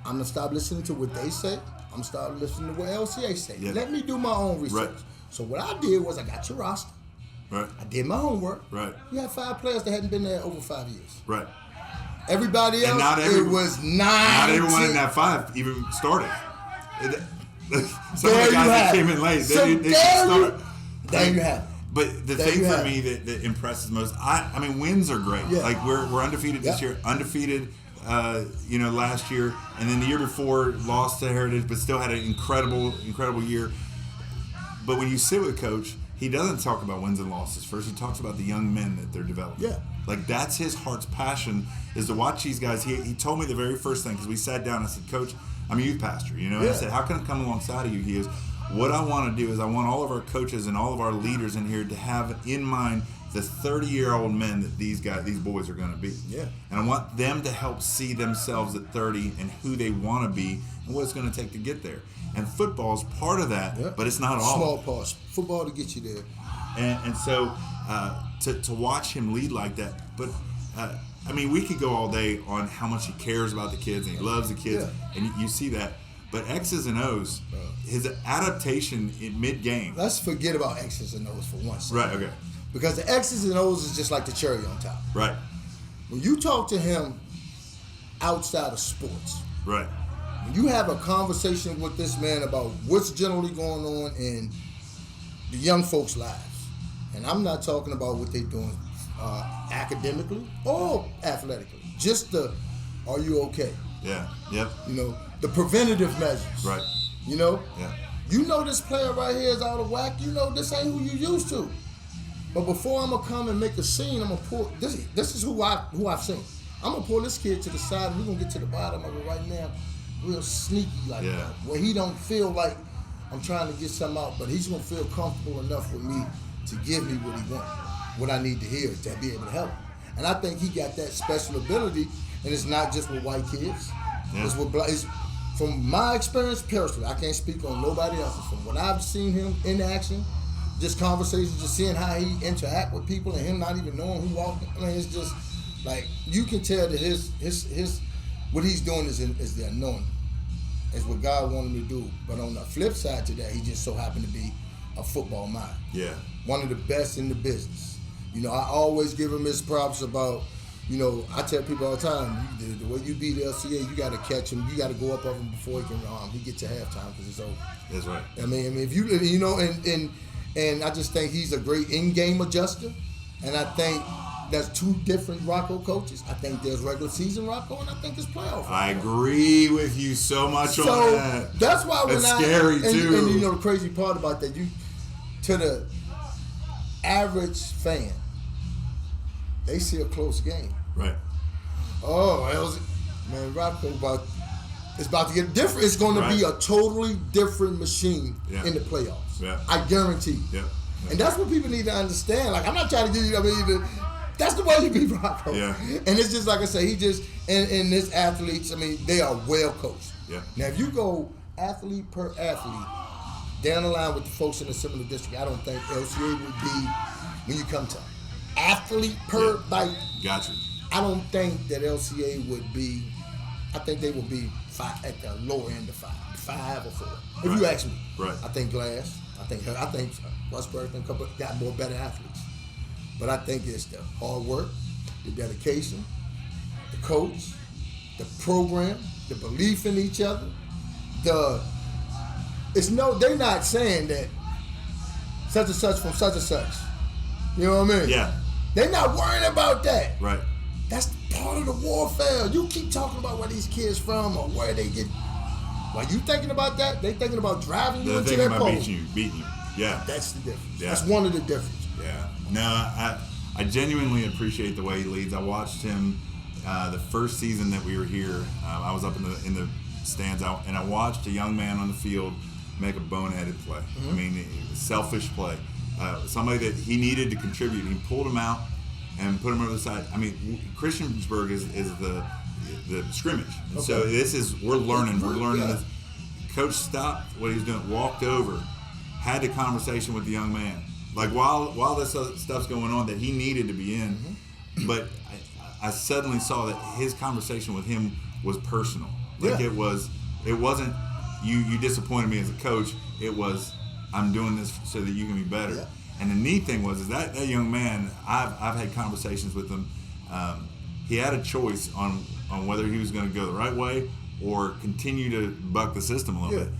I'm going to stop listening to what they say. I'm going to start listening to what LCA say. Yeah. Let me do my own research. Right. So what I did was I got your roster. Right. I did my homework. Right. You had 5 players that hadn't been there over 5 years. Right. Everybody else, it was 9. Not everyone in that 5 even started. Some of the guys that came in late, they started. There you have it. But the thing for me that impresses most, I mean, wins are great. Yeah. Like we're undefeated this year, undefeated, last year, and then the year before lost to Heritage, but still had an incredible year. But when you sit with Coach, he doesn't talk about wins and losses. First, he talks about the young men that they're developing. Yeah. Like, that's his heart's passion, is to watch these guys. He told me the very first thing, because we sat down, I said, Coach, I'm a youth pastor, And I said, how can I come alongside of you? He is, what I want to do is I want all of our coaches and all of our leaders in here to have in mind the 30-year-old men that these boys are going to be. Yeah. And I want them to help see themselves at 30 and who they want to be and what it's going to take to get there. And football is part of that, but it's not all. Small parts. Football to get you there. And so to watch him lead like that, but I mean, we could go all day on how much he cares about the kids and he loves the kids, and you see that. But X's and O's, his adaptation in mid-game. Let's forget about X's and O's for one second. Right, okay. Because the X's and O's is just like the cherry on top. Right. When you talk to him outside of sports, right, when you have a conversation with this man about what's generally going on in the young folks' lives, and I'm not talking about what they're doing academically or athletically, just the, are you okay? Yeah, yep. You know, the preventative measures. Right. You know? Yeah. You know this player right here is out of whack. You know this ain't who you used to. But before I'm gonna come and make a scene, I'm gonna pull this is who I've seen. I'm gonna pull this kid to the side and we're gonna get to the bottom of it right now, real sneaky like that. Where he don't feel like I'm trying to get something out, but he's gonna feel comfortable enough with me to give me what he wants, what I need to hear to be able to help him. And I think he got that special ability, and it's not just with white kids. Yeah. It's with black. From my experience personally, I can't speak on nobody else's. From what I've seen him in action, just conversations, just seeing how he interact with people, and him not even knowing who walked. I mean, it's just like you can tell that his what he's doing is the anointing. It's what God wanted him to do. But on the flip side to that, he just so happened to be a football mind. Yeah. One of the best in the business. You know, I always give him his props about, you know, I tell people all the time, the way you beat LCA, you got to catch him. You got to go up of him before he gets to halftime because it's over. That's right. I mean, if you know, and I just think he's a great in-game adjuster. And I think there's two different Rocco coaches. I think there's regular season Rocco, and I think there's playoff Rocco. I agree with you so much on that. That's why when that's scary too. And you know the crazy part about that, to the average fan, they see a close game. Right. Oh, man, Rocco it's about to get different. It's going to be a totally different machine in the playoffs. Yeah. I guarantee. Yeah. And that's what people need to understand. Like, I'm not trying to give you, that's the way you beat Rocco. Yeah. And it's just like I say, he just, and his athletes, they are well coached. Yeah. Now, if you go athlete per athlete, down the line with the folks in the Seminole district, I don't think LCA would be, when you come to athlete per, Gotcha. I don't think that LCA would be, I think they would be at the lower end of 5 or 4. If you ask me. Right. I think Glass, I think Westbrook and a couple got more better athletes. But I think it's the hard work, the dedication, the coach, the program, the belief in each other. They're not saying that such and such from such and such. You know what I mean? Yeah. They're not worrying about that. Right. That's part of the warfare. You keep talking about where these kids from or where they get. While you thinking about that, they thinking about driving you into their pole. Beating you. Yeah. That's the difference. Yeah. That's one of the differences. Yeah. No, I genuinely appreciate the way he leads. I watched him the first season that we were here. I was up in the stands out, and I watched a young man on the field make a boneheaded play. Mm-hmm. I mean, selfish play. Somebody that he needed to contribute. He pulled him out and put him over the side. I mean, Christiansburg is the scrimmage. And so we're learning this. Coach stopped what he was doing, walked over, had the conversation with the young man. Like while this stuff's going on that he needed to be in, but I suddenly saw that his conversation with him was personal. Like it wasn't you disappointed me as a coach. It was, I'm doing this so that you can be better. Yeah. And the neat thing was that young man, I've had conversations with him. He had a choice on whether he was going to go the right way or continue to buck the system a little bit.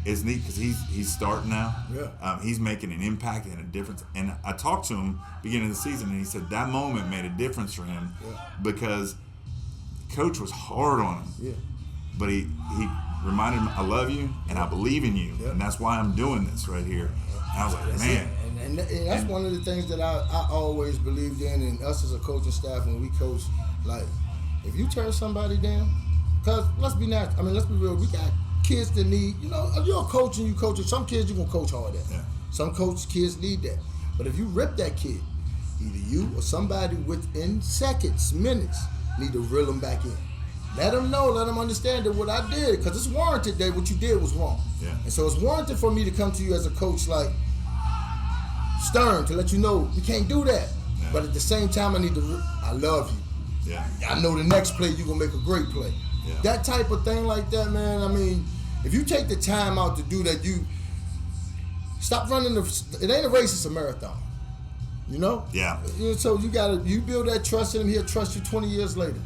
It's neat because he's starting now. Yeah. He's making an impact and a difference. And I talked to him beginning of the season, and he said that moment made a difference for him because Coach was hard on him. Yeah. But he reminded him, I love you and I believe in you, and that's why I'm doing this right here. And I was like, man. And that's one of the things that I always believed in, and us as a coaching staff when we coach, like, if you turn somebody down, because let's be natural, let's be real, we got kids that need, if you're a coach and you coach, some kids you're going to coach hard at. Yeah. Some kids need that. But if you rip that kid, either you or somebody within seconds, minutes, need to reel them back in. Let them know, let them understand that what I did, because it's warranted that what you did was wrong. Yeah. And so it's warranted for me to come to you as a coach like, stern to let you know you can't do that. Yeah. But at the same time, I love you. Yeah. I know the next play you're going to make a great play. Yeah. That type of thing like that, man, I mean, if you take the time out to do that, you stop running it ain't a race, it's a marathon. You know? Yeah. So you build that trust in him, he'll trust you 20 years later.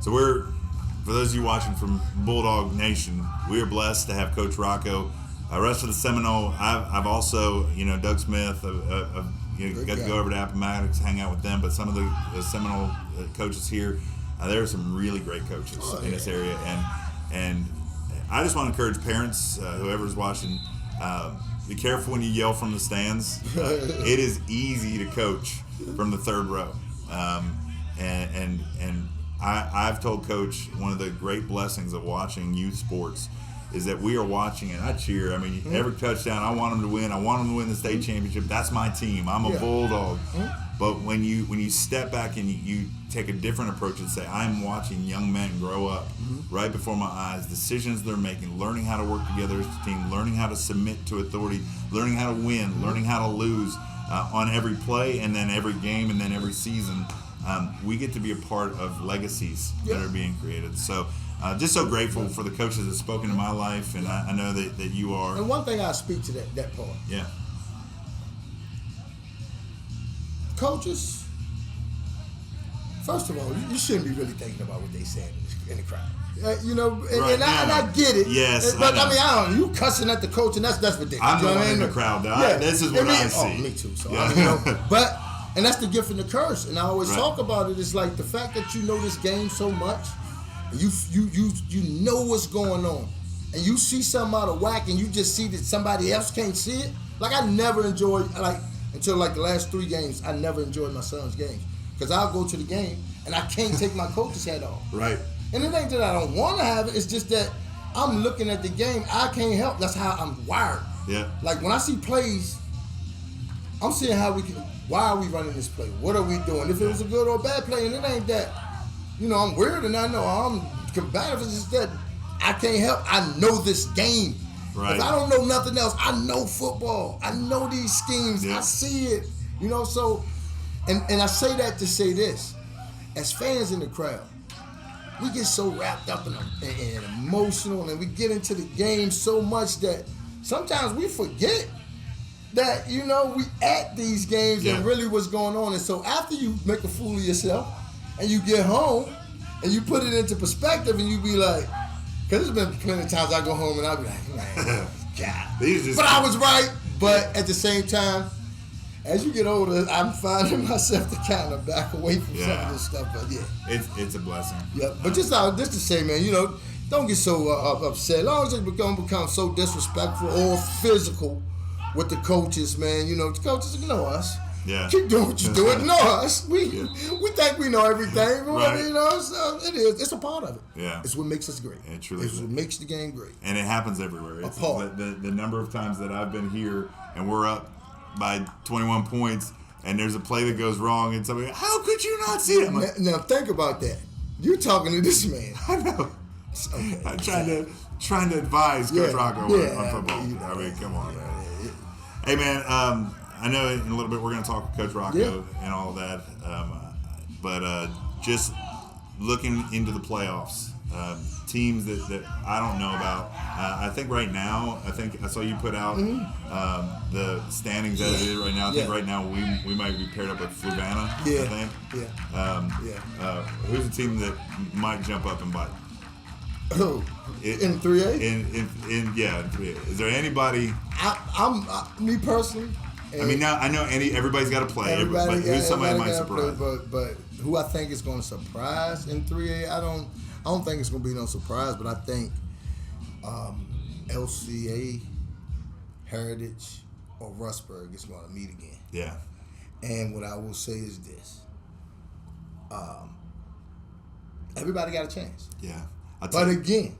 So for those of you watching from Bulldog Nation, we are blessed to have Coach Rocco. Rest of the Seminole, I've also, Doug Smith, got to go over to Maddox, hang out with them, but some of the Seminole coaches here, there are some really great coaches in this area, and I just want to encourage parents, whoever's watching, be careful when you yell from the stands. It is easy to coach from the third row, and I've told Coach one of the great blessings of watching youth sports is that we are watching and I cheer. I mean, every touchdown, I want them to win. I want them to win the state championship. That's my team. I'm a Bulldog. But when you step back and you take a different approach and say, I'm watching young men grow up right before my eyes, decisions they're making, learning how to work together as a team, learning how to submit to authority, learning how to win, learning how to lose on every play and then every game and then every season. We get to be a part of legacies that are being created. So just so grateful for the coaches that have spoken in my life, and I know that you are. And one thing I speak to that part. Yeah. Coaches, first of all, you shouldn't be really thinking about what they saying in the crowd. And I get it. Yes, but I mean, you cussing at the coach, and that's ridiculous. I'm the one in the crowd, though. This is what I see. Oh, me too. So and that's the gift and the curse. And I always talk about it. It's like the fact that you know this game so much, and you know what's going on, and you see something out of whack, and you just see that somebody else can't see it. Like I never enjoyed until the last 3 games. I never enjoyed my son's games because I'll go to the game and I can't take my coach's hat off. Right. And it ain't that I don't want to have it. It's just that I'm looking at the game. I can't help. That's how I'm wired. Yeah. Like when I see plays, I'm seeing why are we running this play? What are we doing? If it was a good or bad play, and it ain't that, I'm weird and I know I'm combative. It's just that I can't help. I know this game. Right. If I don't know nothing else, I know football. I know these schemes. Yeah. I see it. So, and I say that to say this. As fans in the crowd, we get so wrapped up and emotional, and we get into the game so much that sometimes we forget that, we at these games and really what's going on. And so after you make a fool of yourself and you get home and you put it into perspective and you be like, because there's been plenty of times I go home and I'll be like, man, God. But I was right. But at the same time, as you get older, I'm finding myself to kind of back away from some of this stuff. But it's a blessing. Yeah, but just to say, man, don't get so upset. As long as it become so disrespectful or physical with the coaches, man. The coaches know us. Yeah. Keep doing what you're doing. Know us. We think we know everything. Right. So it is. It's a part of it. Yeah. It's what makes us great. It truly is. It's what makes the game great. And it happens everywhere. It's the number of times that I've been here and we're up by 21 points and there's a play that goes wrong and somebody, how could you not see it? Like, now think about that. You're talking to this man. I know. Okay. I'm trying to advise Coach Rocco on football. I mean, come on, man. Hey, man, I know in a little bit we're going to talk with Coach Rocco and all that, but just looking into the playoffs, teams that I don't know about. I think right now, I saw you put out the standings as it is right now. I think right now we might be paired up with Fluvanna, I think. Who's a team that might jump up and bite? Oh, in 3A? In 3A. Is there anybody? Me personally. I know everybody's got to play. But who's somebody might surprise? But who I think is going to surprise in 3A, I don't think it's going to be no surprise. But I think LCA, Heritage, or Rustburg is going to meet again. Yeah. And what I will say is this: everybody got a chance. Yeah. But again,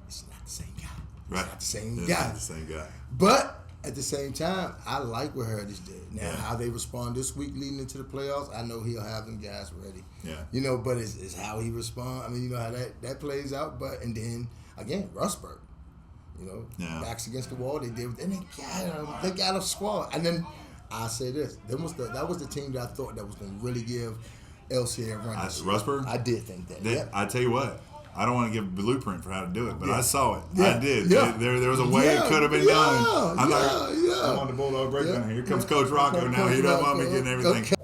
it's not the same guy. Right. It's not the same guy. But at the same time, I like what Heritage did. Now, how they respond this week leading into the playoffs, I know he'll have them guys ready. Yeah. But it's how he responds. I mean, how that plays out. But, and then, again, Rustburg. backs against the wall. They did, and they got a squad. And then I say this: that was the team that I thought that was going to really give LCA a run. Rustburg? I did think that. I tell you what. I don't want to give a blueprint for how to do it, but I saw it. Yeah. I did. Yeah. There was a way it could have been done. I'm on the Bulldog Breakdown. Yeah. Here comes Coach Rocco now. He doesn't want me getting everything. Okay.